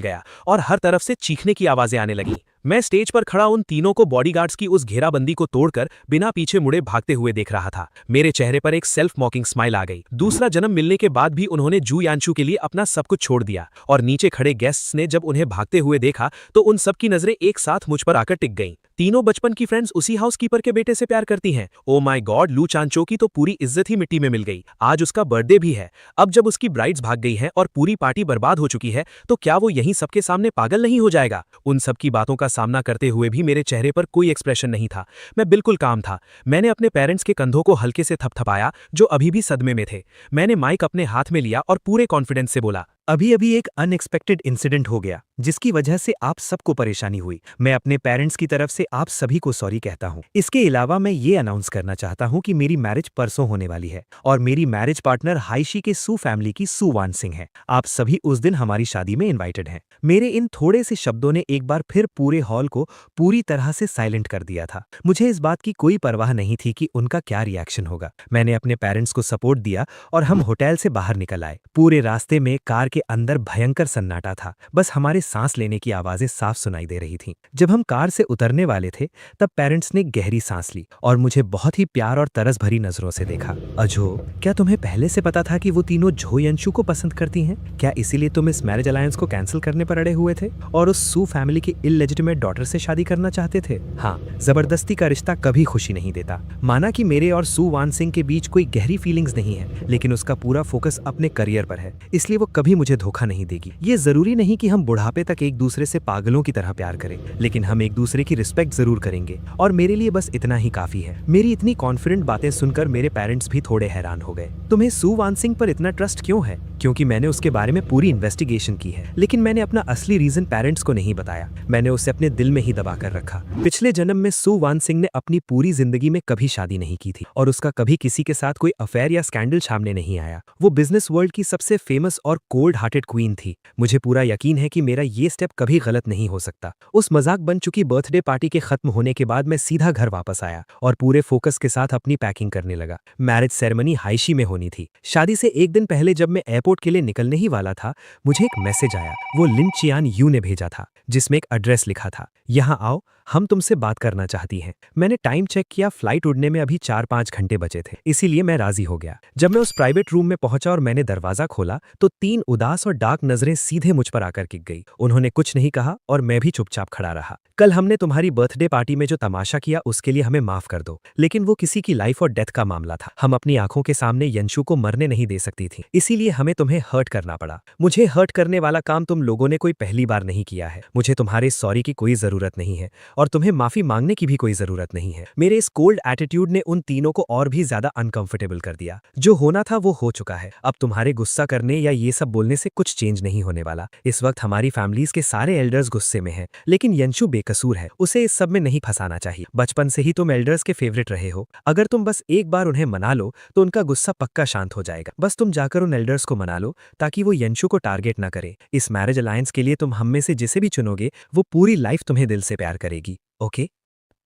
गया और हर तरफ से चीखने की आवाजें आने लगी। मैं स्टेज पर खड़ा उन तीनों को बॉडीगार्ड्स की उस घेराबंदी को तोड़कर बिना पीछे मुड़े भागते हुए देख रहा था। मेरे चेहरे पर एक सेल्फ मॉकिंग स्माइल आ गई। दूसरा जन्म मिलने के बाद भी उन्होंने जू यांशु के लिए अपना सब कुछ छोड़ दिया। और नीचे खड़े गेस्ट्स ने जब उन्हें भागते हुए देखा तो उन सब की नजरें एक साथ मुझ पर आकर टिक गईं। तीनों बचपन की फ्रेंड्स उसी हाउसकीपर के बेटे से प्यार करती हैं। ओ माय गॉड, लू चांचो की तो पूरी इज्जत ही मिट्टी में मिल गई। आज उसका बर्थडे भी है। अब जब उसकी ब्राइड्स भाग गई हैं और पूरी पार्टी बर्बाद हो चुकी है, तो क्या वो यहीं सबके सामने पागल नहीं हो जाएगा? उन सब की बातों का सामना करते हुए भी मेरे चेहरे पर कोई एक्सप्रेशन नहीं था। मैं बिल्कुल काम था। मैंने अपने पेरेंट्स के कंधों को हल्के से थपथपाया, जो अभी भी सदमे में थे। मैंने माइक अपने हाथ में लिया और पूरे कॉन्फिडेंस से बोला, अभी अभी एक अनएक्सपेक्टेड इंसिडेंट हो गया जिसकी वजह से आप सबको परेशानी हुई। मैं अपने पेरेंट्स की तरफ से आप सभी को सॉरी कहता हूँ। इसके अलावा मैं ये अनाउंस करना चाहता हूँ कि मेरी मैरिज परसों होने वाली है और मेरी मैरिज पार्टनर हाइशी के सू फैमिली की सू वान सिंह है। आप सभी उस दिन हमारी शादी में इन्वाइटेड हैं। मेरे इन थोड़े से शब्दों ने एक बार फिर पूरे हॉल को पूरी तरह से साइलेंट कर दिया था। मुझे इस बात की कोई परवाह नहीं थी कि उनका क्या रिएक्शन होगा। मैंने अपने पेरेंट्स को सपोर्ट दिया और हम होटल से बाहर निकल आए। पूरे रास्ते में कार के अंदर भयंकर सन्नाटा था। बस हमारे सांस लेने की आवाजें साफ सुनाई दे रही थीं। जब हम कार से उतरने वाले थे, तब पेरेंट्स ने गहरी सांस ली और मुझे बहुत ही प्यार और तरस भरी नजरों से देखा। अजो, क्या तुम्हें पहले से पता था कि वो तीनों जो यंशु को पसंद करती हैं? क्या इसीलिए तुम इस मैरिज अलायंस को कैंसिल करने पर अड़े हुए थे और उस सू फैमिली की इललेजिटिमेट डॉटर से शादी करना चाहते थे? हाँ, जबरदस्ती का रिश्ता कभी खुशी नहीं देता। माना कि मेरे और सू वान सिंह के बीच कोई गहरी फीलिंग्स नहीं है, लेकिन उसका पूरा फोकस अपने करियर पर है, इसलिए वो कभी मुझे धोखा नहीं देगी। ये जरूरी नहीं कि हम बुढ़ापे तक एक दूसरे से पागलों की तरह प्यार करें, लेकिन हम एक दूसरे की रिस्पेक्ट जरूर करेंगे और मेरे लिए बस इतना ही काफी है। मेरी इतनी कॉन्फिडेंट बातें सुनकर मेरे पेरेंट्स भी थोड़े हैरान हो गए। तुम्हें सू वान सिंह पर इतना ट्रस्ट क्यों है? क्योंकि मैंने उसके बारे में पूरी इन्वेस्टिगेशन की है, लेकिन मैंने अपना असली रीजन पेरेंट्स को नहीं बताया। मैंने उसे अपने दिल में ही दबा कर रखा। पिछले जन्म में सू वान सिंह ने अपनी पूरी जिंदगी में कभी शादी नहीं की थी और उसका कभी किसी के साथ कोई अफेयर या स्कैंडल सामने नहीं आया। वो बिजनेस वर्ल्ड की सबसे फेमस और कोल्ड हार्टेड क्वीन थी। मुझे पूरा यकीन है कि मेरा ये स्टेप कभी गलत नहीं हो सकता। उस मजाक बन चुकी बर्थडे पार्टी के खत्म होने के बाद मैं सीधा घर वापस आया और पूरे फोकस के साथ अपनी पैकिंग करने लगा। मैरिज सेरेमनी हाइशी में होनी थी। शादी से एक दिन पहले जब मैं एयरपोर्ट के लिए निकलने ही वाला था, मुझे एक मैसेज आया। वो लिन चियान यू ने भेजा था, जिसमें एक एड्रेस लिखा था, यहाँ आओ, हम तुमसे बात करना चाहती हैं। मैंने टाइम चेक किया, फ्लाइट उड़ने में अभी 4-5 घंटे बचे थे, इसीलिए मैं राजी हो गया। जब मैं उस प्राइवेट रूम में पहुंचा और मैंने दरवाजा खोला तो 3 उदास और डार्क नजरें सीधे मुझ पर आकर टिक गई। उन्होंने कुछ नहीं कहा और मैं भी चुपचाप खड़ा रहा। कल हमने तुम्हारी बर्थडे पार्टी में जो तमाशा किया उसके लिए हमें माफ कर दो, लेकिन वो किसी की लाइफ और डेथ का मामला था। हम अपनी आंखों के सामने यंशु को मरने नहीं दे सकती थी, इसीलिए हमें तुम्हें हर्ट करना पड़ा। मुझे हर्ट करने वाला काम तुम लोगों ने कोई पहली बार नहीं किया है। मुझे तुम्हारे सॉरी की कोई जरूरत नहीं है और तुम्हें माफी मांगने की भी कोई जरूरत नहीं है। मेरे इस कोल्ड एटीट्यूड ने उन तीनों को और भी ज्यादा अनकंफर्टेबल कर दिया। जो होना था वो हो चुका है। अब तुम्हारे गुस्सा करने या ये सब बोलने से कुछ चेंज नहीं होने वाला। इस वक्त हमारी फैमिलीज के सारे एल्डर्स गुस्से में हैं, लेकिन यंशु बेकसूर है, उसे इस सब में नहीं फंसाना चाहिए। बचपन से ही तुम एल्डर्स के फेवरेट रहे हो। अगर तुम बस एक बार उन्हें मना लो तो उनका गुस्सा पक्का शांत हो जाएगा। बस तुम जाकर उन एल्डर्स को मना लो ताकि वो यंशु को टारगेट ना करे। इस मैरिज अलायंस के लिए तुम हम में से जिसे भी चुनोगे वो पूरी लाइफ तुम्हें दिल से प्यार करेगी। ओके?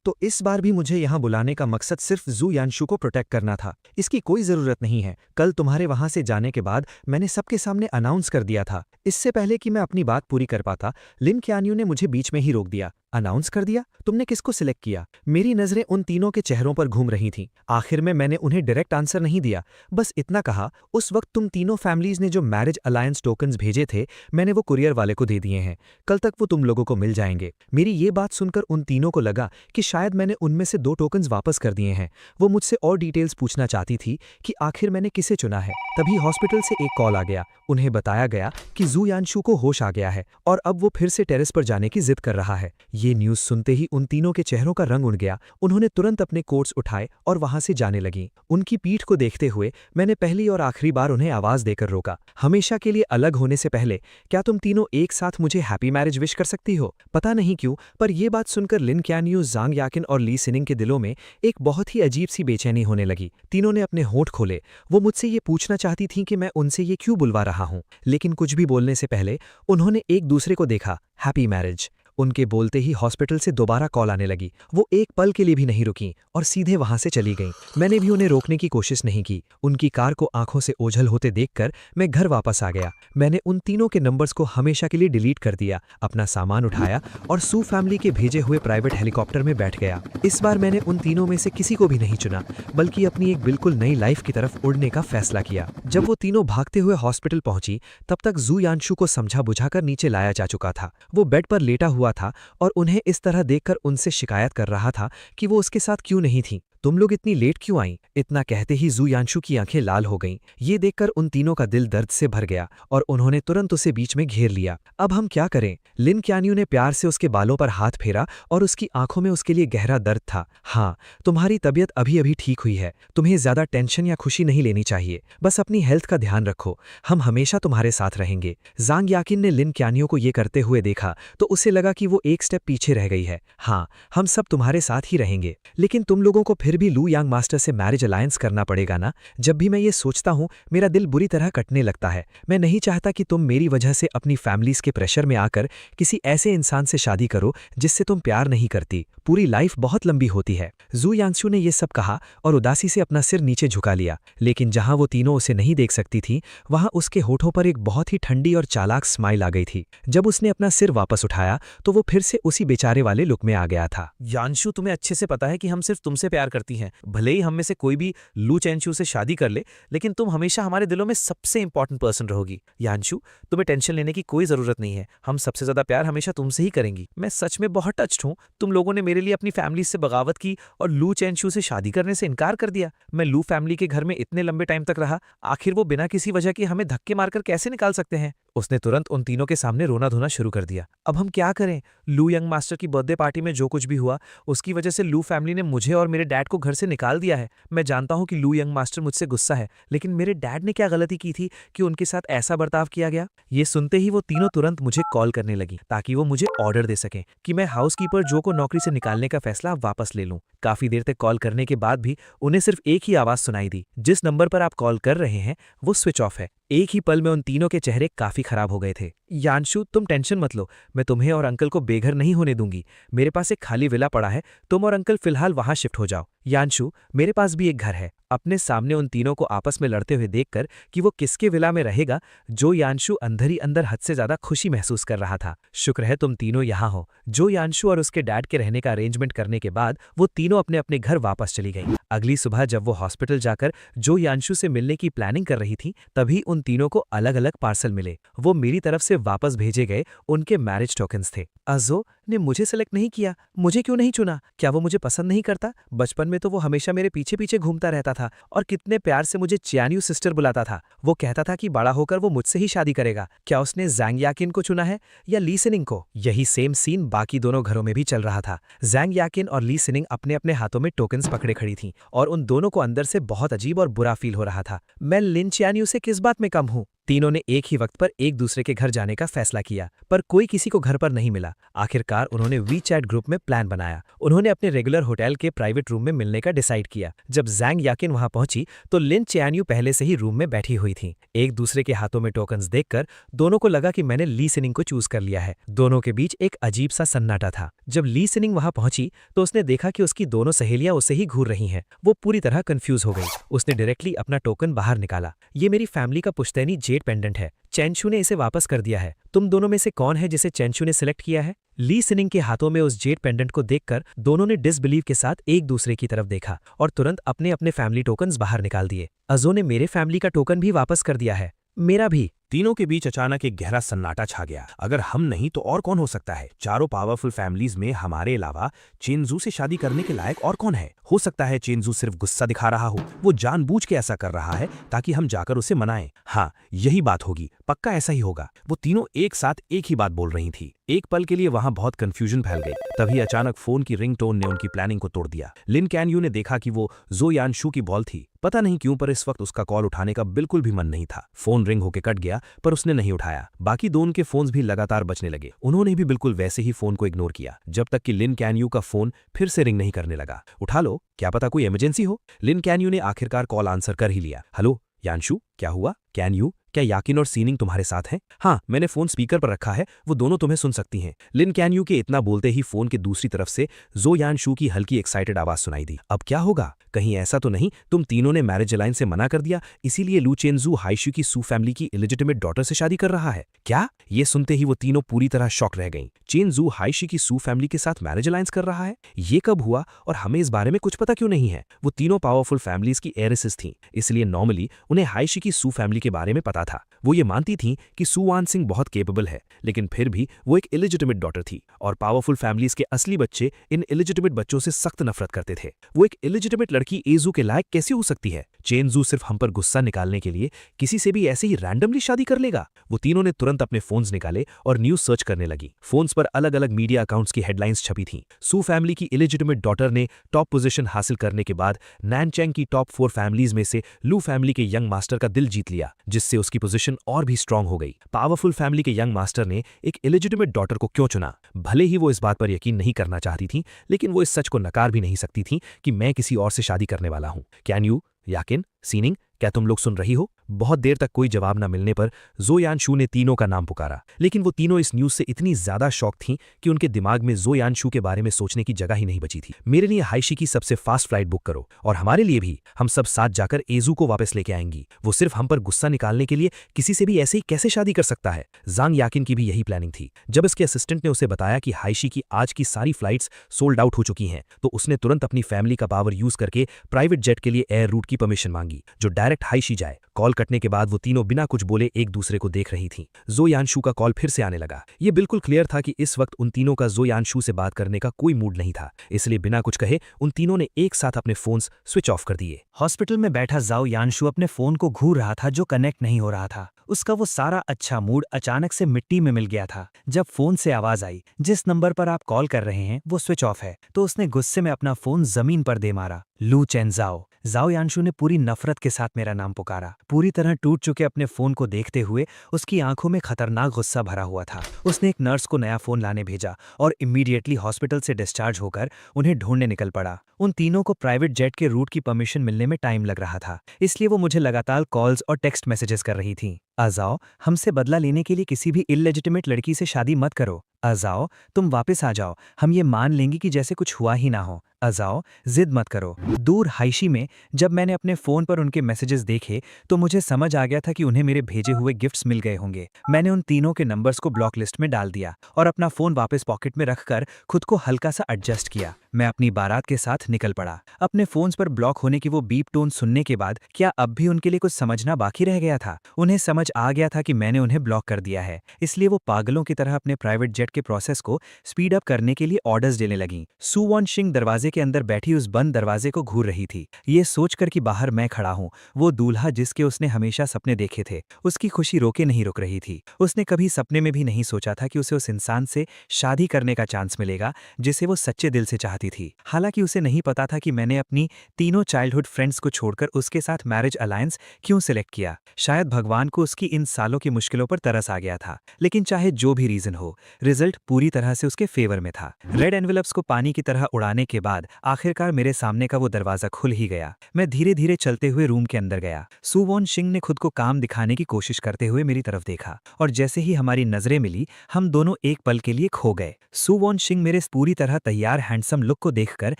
तो इस बार भी मुझे यहाँ बुलाने का मकसद सिर्फ जू यानशु को प्रोटेक्ट करना था। इसकी कोई ज़रूरत नहीं है। कल तुम्हारे वहाँ से जाने के बाद मैंने सबके सामने अनाउंस कर दिया था। इससे पहले कि मैं अपनी बात पूरी कर पाता, लिन क्यान्यू ने मुझे बीच में ही रोक दिया। अनाउंस कर दिया? तुमने किसको सिलेक्ट किया? मेरी नज़रें उन तीनों के चेहरों पर घूम रही थीं। आखिर में मैंने उन्हें डायरेक्ट आंसर नहीं दिया, बस इतना कहा, उस वक्त तुम तीनों फैमिलीज ने जो मैरिज अलायंस टोकन्स भेजे थे, मैंने वो कुरियर वाले को दे दिए हैं। कल तक वो तुम लोगों को मिल जाएंगे। मेरी ये बात सुनकर उन तीनों को लगा कि शायद मैंने उनमें से 2 टोकन्स वापस कर दिए हैं। वो मुझसे और डिटेल्स पूछना चाहती थी कि आखिर मैंने किसे चुना है। तभी हॉस्पिटल से एक कॉल आ गया। उन्हें बताया गया कि जू यानशु को होश आ गया है और अब वो फिर से टेरेस पर जाने की जिद कर रहा है। ये न्यूज़ सुनते ही उन तीनों के चेहरों का रंग उड़ गया। उन्होंने तुरंत अपने कोट्स उठाए और वहां से जाने लगी। उनकी पीठ को देखते हुए मैंने पहली और आखिरी बार उन्हें आवाज देकर रोका। हमेशा के लिए अलग होने से पहले क्या तुम तीनों एक साथ मुझे हैप्पी मैरिज विश कर सकती हो? पता नहीं क्यों, पर यह बात सुनकर लिन क्यान्यू, जांग याकिन और ली सिनिंग के दिलों में एक बहुत ही अजीब सी बेचैनी होने लगी। तीनों ने अपने होंठ खोले। वो मुझसे ये पूछना चाहती थीं कि मैं उनसे ये क्यों बुलवा रहा हूं, लेकिन कुछ भी बोलने से पहले उन्होंने एक दूसरे को देखा। Happy marriage. उनके बोलते ही हॉस्पिटल से दोबारा कॉल आने लगी। वो एक पल के लिए भी नहीं रुकीं और सीधे वहां से चली गईं। मैंने भी उन्हें रोकने की कोशिश नहीं की। उनकी कार को आंखों से ओझल होते देखकर मैं घर वापस आ गया। मैंने उन तीनों के नंबर्स को हमेशा के लिए डिलीट कर दिया, अपना सामान उठाया और सू फैमिली के भेजे हुए प्राइवेट हेलीकॉप्टर में बैठ गया। इस बार मैंने उन तीनों में से किसी को भी नहीं चुना, बल्कि अपनी एक बिल्कुल नई लाइफ की तरफ उड़ने का फैसला किया। जब वो तीनों भागते हुए हॉस्पिटल पहुंची, तब तक जू यानशु को समझा बुझाकर नीचे लाया जा चुका था। वो बेड पर लेटा हुआ था और उन्हें इस तरह देखकर उनसे शिकायत कर रहा था कि वो उसके साथ क्यों नहीं थी। तुम लोग इतनी लेट क्यों आईं? इतना कहते ही जू यानशु की आंखें लाल हो गईं। ये देखकर उन तीनों का दिल दर्द से भर गया और उन्होंने तुरंत उसे बीच में घेर लिया। अब हम क्या करें? लिन क्यान्यू ने प्यार से उसके बालों पर हाथ फेरा और उसकी आंखों में उसके लिए गहरा दर्द था। हाँ, तुम्हारी तबीयत अभी अभी ठीक हुई है। तुम्हें ज्यादा टेंशन या खुशी नहीं लेनी चाहिए। बस अपनी हेल्थ का ध्यान रखो। हम हमेशा तुम्हारे साथ रहेंगे। जांग याकिन ने लिन क्यान्यू को ये करते हुए देखा तो उसे लगा कि वो एक स्टेप पीछे रह गई है। हाँ, हम सब तुम्हारे साथ ही रहेंगे, लेकिन तुम लोगों को फिर भी लू यांग मास्टर से मैरिज अलायंस करना पड़ेगा ना? जब भी मैं ये सोचता हूँ मेरा दिल बुरी तरह कटने लगता है। मैं नहीं चाहता कि तुम मेरी वजह से अपनी फैमिलीज के प्रेशर में आकर किसी ऐसे इंसान से शादी करो जिससे तुम प्यार नहीं करती। पूरी लाइफ बहुत लंबी होती है। जू यांगशु ने यह सब कहा और उदासी से अपना सिर नीचे झुका लिया, लेकिन जहां वो तीनों उसे नहीं देख सकती थी, वहां उसके होठों पर एक बहुत ही ठंडी और चालाक स्माइल आ गई थी। जब उसने अपना सिर वापस उठाया तो वो फिर से उसी बेचारे वाले लुक में आ गया था। यानशु, तुम्हें अच्छे से पता है कि हम सिर्फ तुमसे प्यार करती हैं। भले ही हम में से कोई भी लू चेंशु से शादी कर ले, लेकिन तुम हमेशा हमारे दिलों में सबसे इंपॉर्टेंट पर्सन रहोगी। यानशु, तुम्हें टेंशन लेने की कोई जरूरत नहीं है। हम सबसे ज्यादा प्यार हमेशा तुमसे ही करेंगी। मैं सच में बहुत टच्ड हूँ। तुम लोगों ने मेरे लिए अपनी फैमिली से बगावत की और लू चेंशु से शादी करने से इनकार कर दिया। मैं लू फैमिली के घर में इतने लंबे टाइम तक रहा, आखिर वो बिना किसी वजह के हमें धक्के मारकर कैसे निकाल सकते हैं? उसने तुरंत उन तीनों के सामने रोना धोना शुरू कर दिया। अब हम क्या करें? लू यंग मास्टर की बर्थडे पार्टी में जो कुछ भी हुआ, उसकी वजह से लू फैमिली ने मुझे और मेरे डैड को घर से निकाल दिया है। मैं जानता हूं कि लू यंग मास्टर मुझसे गुस्सा है, लेकिन मेरे डैड ने क्या गलती की थी कि उनके साथ ऐसा बर्ताव किया गया? ये सुनते ही वो तीनों तुरंत मुझे कॉल करने लगी ताकि वो मुझे ऑर्डर दे सकें कि मैं हाउसकीपर जो को नौकरी से निकालने का फैसला वापस ले लूं। काफी देर तक कॉल करने के बाद भी उन्हें सिर्फ एक ही आवाज सुनाई दी, जिस नंबर पर आप कॉल कर रहे हैं वो स्विच ऑफ है। एक ही पल में उन तीनों के चेहरे काफी खराब हो गए थे। यानशु, तुम टेंशन मत लो, मैं तुम्हें और अंकल को बेघर नहीं होने दूंगी। मेरे पास एक खाली विला पड़ा है, तुम और अंकल फिलहाल वहां शिफ्ट हो जाओ। यानशु, मेरे पास भी एक घर है। अपने सामने उन तीनों को आपस में लड़ते हुए देखकर कि वो किसके विला में रहेगा, जो यानशु अंदर ही अंदर हद से ज्यादा खुशी महसूस कर रहा था। शुक्र है तुम तीनों यहाँ हो। जो यानशु और उसके डैड के रहने का अरेंजमेंट करने के बाद वो तीनों अपने अपने घर वापस चली गई। अगली सुबह जब वो हॉस्पिटल जाकर जो यानशु से मिलने की प्लानिंग कर रही थी, तभी उन तीनों को अलग अलग पार्सल मिले। वो मेरी तरफ से वापस भेजे गए उनके मैरिज टोकन्स थे। अजो, ने मुझे सेलेक्ट नहीं किया? मुझे क्यों नहीं चुना? क्या वो मुझे पसंद नहीं करता? बचपन में तो वो हमेशा मेरे पीछे पीछे घूमता रहता था और कितने प्यार से मुझे चियान्यू सिस्टर बुलाता था। वो कहता था कि बड़ा होकर वो मुझसे ही शादी करेगा। क्या उसने ज़ैंग याकिन को चुना है या ली सिनिंग को? यही सेम सीन बाकी दोनों घरों में भी चल रहा था। ज़ैंग याकिन और ली सिनिंग अपने अपने हाथों में टोकन्स पकड़े खड़ी थीं और उन दोनों को अंदर से बहुत अजीब और बुरा फील हो रहा था। मैं लिन चियान्यू से किस बात में कम हूँ? तीनों ने एक ही वक्त पर एक दूसरे के घर जाने का फैसला किया, पर कोई किसी को घर पर नहीं मिला। आखिरकार उन्होंने वीचैट ग्रुप में प्लान बनाया। उन्होंने अपने रेगुलर होटल के प्राइवेट रूम में मिलने का डिसाइड किया। जब ज़ैंग याकिन वहां पहुंची तो लिन चियान्यू पहले से ही रूम में बैठी हुई थी। एक दूसरे के हाथों में टोकन्स देखकर दोनों को लगा कि मैंने ली सिनिंग को चूज कर लिया है। दोनों के बीच एक अजीब सा सन्नाटा था। जब ली सिनिंग वहां पहुंची तो उसने देखा कि उसकी दोनों सहेलियां उसे ही घूर रही हैं। वो पूरी तरह कंफ्यूज हो गई। उसने डायरेक्टली अपना टोकन बाहर निकाला। ये मेरी फैमिली का पुश्तैनी जेड पेंडेंट है। चेंशू ने इसे वापस कर दिया है। तुम दोनों में से कौन है जिसे चेंशू ने सिलेक्ट किया है? ली सिनिंग के हाथों में उस जेड पेंडेंट को देखकर दोनों ने डिसबिलीव के साथ एक दूसरे की तरफ देखा और तुरंत अपने अपने फैमिली टोकन्स बाहर निकाल दिए। अजो ने मेरे फैमिली का टोकन भी वापस कर दिया है। मेरा भी। तीनों के बीच अचानक एक गहरा सन्नाटा छा गया। अगर हम नहीं तो और कौन हो सकता है? चारों पावरफुल फैमिलीज में हमारे अलावा चेंजू से शादी करने के लायक और कौन है? हो सकता है चेंजू सिर्फ गुस्सा दिखा रहा हो। वो जानबूझ के ऐसा कर रहा है ताकि हम जाकर उसे मनाएं। हाँ, यही बात होगी। पक्का ऐसा ही होगा। वो तीनों एक साथ एक ही बात बोल रही थी। एक पल के लिए वहां बहुत कंफ्यूजन फैल गई। तभी अचानक फोन की रिंगटोन ने उनकी प्लानिंग को तोड़ दिया। लिन कैन्यू ने देखा कि वो जो यानशू की बॉल थी। पता नहीं क्यों पर इस वक्त उसका कॉल उठाने का बिल्कुल भी मन नहीं था। फोन रिंग होके कट गया पर उसने नहीं उठाया। बाकी दो उनके फोन्स भी लगातार बजने लगे। उन्होंने भी बिल्कुल वैसे ही फोन को इग्नोर किया जब तक कि लिन कैन्यू का फोन फिर से रिंग नहीं करने लगा। उठा लो, क्या पता कोई इमरजेंसी हो। लिन कैन्यू ने आखिरकार कॉल आंसर कर ही लिया। हेलो यानशू, क्या हुआ? कैन्यू, क्या याकिन और सीनिंग तुम्हारे साथ हैं? हाँ, मैंने फोन स्पीकर पर रखा है, वो दोनों तुम्हें सुन सकती हैं। लिन कैन्यू के इतना बोलते ही फोन के दूसरी तरफ से जो यानशू की हल्की एक्साइटेड आवाज सुनाई दी। अब क्या होगा? कहीं ऐसा तो नहीं तुम तीनों ने मैरिज अलायंस से मना कर दिया, इसीलिए लू चेंजू हाइशू की सू फैमिली की इलिजिटिमेट डॉटर से शादी कर रहा है? क्या? ये सुनते ही वो तीनों पूरी तरह शॉक रह गईं। चेंजू हाइशी की सू फैमिली के साथ मैरिज अलायंस कर रहा है? ये कब हुआ और हमें इस बारे में कुछ पता क्यों नहीं है? वो तीनों पावरफुल फैमिलीज की एरिसेस थीं, इसलिए नॉर्मली उन्हें हाइशी की सू फैमिली के बारे में पता था। वो ये मानती थीं कि सुवान सिंह बहुत केपेबल है, लेकिन फिर भी वो एक इलिजिटिमेट डॉटर थी और पावरफुल फैमिलीज के असली बच्चे इन इलिजिटिमेट बच्चों से सख्त नफरत करते थे। वो एक इलिजिटिमेट लड़की एजू के लायक कैसे हो सकती है? चेंजू सिर्फ हम पर गुस्सा निकालने के लिए किसी से भी ऐसे ही रैंडमली शादी कर लेगा? वो तीनों ने तुरंत अपने फोन्स निकाले और न्यूज सर्च करने लगी। फोन्स पर अलग अलग मीडिया अकाउंट्स की हेडलाइंस छपी थीं। सू फैमिली की इलिजिटिमेट डॉटर ने टॉप पोजीशन हासिल करने के बाद नैनचैंग की टॉप 4 फैमिलीज में से लू फैमिली के यंग मास्टर का दिल जीत लिया, जिससे उसकी पोजीशन और भी स्ट्रांग हो गई। पावरफुल फैमिली के यंग मास्टर ने एक इलिजिटिमेट डॉटर को क्यों चुना? भले ही वो इस बात पर यकीन नहीं करना चाहती थी, लेकिन वो इस सच को नकार भी नहीं सकती थी कि मैं किसी और से शादी करने वाला हूं। कैन्यू, याकिन, सीनिंग, क्या तुम लोग सुन रही हो? बहुत देर तक कोई जवाब न मिलने पर जो यानशू ने तीनों का नाम पुकारा, लेकिन वो तीनों इस न्यूज से इतनी ज्यादा शॉक थीं कि उनके दिमाग में जो यानशू के बारे में सोचने की जगह ही नहीं बची थी। मेरे लिए हाइशी की सबसे फास्ट फ्लाइट बुक करो और हमारे लिए भी। हम सब साथ जाकर एजू को वापस लेके आएंगी। वो सिर्फ हम पर गुस्सा निकालने के लिए किसी से भी ऐसे ही कैसे शादी कर सकता है? जांग याकिन की भी यही प्लानिंग थी। जब इसके असिस्टेंट ने उसे बताया कि हाइशी की आज की सारी फ्लाइट्स सोल्ड आउट हो चुकी हैं, तो उसने तुरंत अपनी फैमिली का पावर यूज करके प्राइवेट जेट के लिए एयर रूट की परमिशन मांगी, जो डायरेक्ट हाइशी जाए। कॉल कटने के बाद वो तीनों बिना कुछ बोले एक दूसरे को देख रही थीं। जो यानशू का कॉल फिर से आने लगा। ये बिल्कुल क्लियर था कि इस वक्त उन तीनों का जो यानशू से बात करने का कोई मूड नहीं था, इसलिए बिना कुछ कहे उन तीनों ने एक साथ अपने फोन्स स्विच ऑफ कर दिए। हॉस्पिटल में बैठा जाओ यानशू अपने फोन को घूर रहा था जो कनेक्ट नहीं हो रहा था। उसका वो सारा अच्छा मूड अचानक से मिट्टी में मिल गया था जब फोन से आवाज आई, जिस नंबर पर आप कॉल कर रहे हैं वो स्विच ऑफ है। तो उसने गुस्से में अपना फोन जमीन पर दे मारा। लू चेन जाओ। जाओ यानशू ने पूरी नफरत के साथ मेरा नाम पुकारा। पूरी तरह टूट चुके अपने फोन को देखते हुए उसकी आंखों में खतरनाक गुस्सा भरा हुआ था। उसने एक नर्स को नया फोन लाने भेजा और इमीडिएटली हॉस्पिटल से डिस्चार्ज होकर उन्हें ढूंढने निकल पड़ा। उन तीनों को प्राइवेट जेट के रूट की परमिशन मिलने में टाइम लग रहा था, इसलिए वो मुझे लगातार कॉल्स और टेक्स्ट मैसेजेस कर रही थी। आ जाओ, हमसे बदला लेने के लिए किसी भी इलेजिटिमेट लड़की से शादी मत करो। आ जाओ, तुम वापस आ जाओ, हम ये मान लेंगे कि जैसे कुछ हुआ ही ना हो। अजाओ, जिद मत करो। दूर हाइशी में जब मैंने अपने फोन पर उनके मैसेजेस देखे तो मुझे समझ आ गया था कि उन्हें मेरे भेजे हुए गिफ्ट्स मिल गए होंगे। मैंने उन तीनों के नंबर्स को ब्लॉक लिस्ट में डाल दिया और अपना फोन वापस पॉकेट में रखकर खुद को हल्का सा एडजस्ट किया। मैं अपनी बारात के साथ निकल पड़ा। अपने फोन्स पर ब्लॉक होने की वो बीप टोन सुनने के बाद क्या अब भी उनके लिए कुछ समझना बाकी रह गया था? उन्हें समझ आ गया था कि मैंने उन्हें ब्लॉक कर दिया है, इसलिए वो पागलों की तरह अपने प्राइवेट जेट के प्रोसेस को स्पीड अप करने के लिए ऑर्डर्स देने लगीं। सू वॉन शिंग दरवाजे के अंदर बैठी उस बंद दरवाजे को घूर रही थी, ये सोचकर कि बाहर मैं खड़ा हूँ, वो दूल्हा जिसके उसने हमेशा सपने देखे थे। उसकी खुशी रोके नहीं रुक रही थी। उसने कभी सपने में भी नहीं सोचा था कि उसे उस इंसान से शादी करने का चांस मिलेगा जिसे वो सच्चे दिल से चाहती थी। हालांकि उसे नहीं पता था कि मैंने अपनी तीनों चाइल्डहुड फ्रेंड्स को छोड़कर उसके साथ मैरिज अलायंस क्यों सिलेक्ट किया। शायद भगवान को उसकी इन सालों की मुश्किलों पर तरस आ गया था। लेकिन चाहे जो भी रीजन हो, रिजल्ट पूरी तरह से उसके फेवर में था। रेड एनवेलप्स को पानी की तरह उड़ाने के बाद आखिरकार मेरे सामने का वो दरवाजा खुल ही गया। मैं धीरे धीरे चलते हुए रूम के अंदर गया। सू वॉन शिंग ने खुद को काम दिखाने की कोशिश करते हुए मेरी तरफ देखा और जैसे ही हमारी नजरें मिली हम दोनों एक पल के लिए खो गए। सू वॉन शिंग मेरे इस पूरी तरह तैयार हैंडसम लुक को देखकर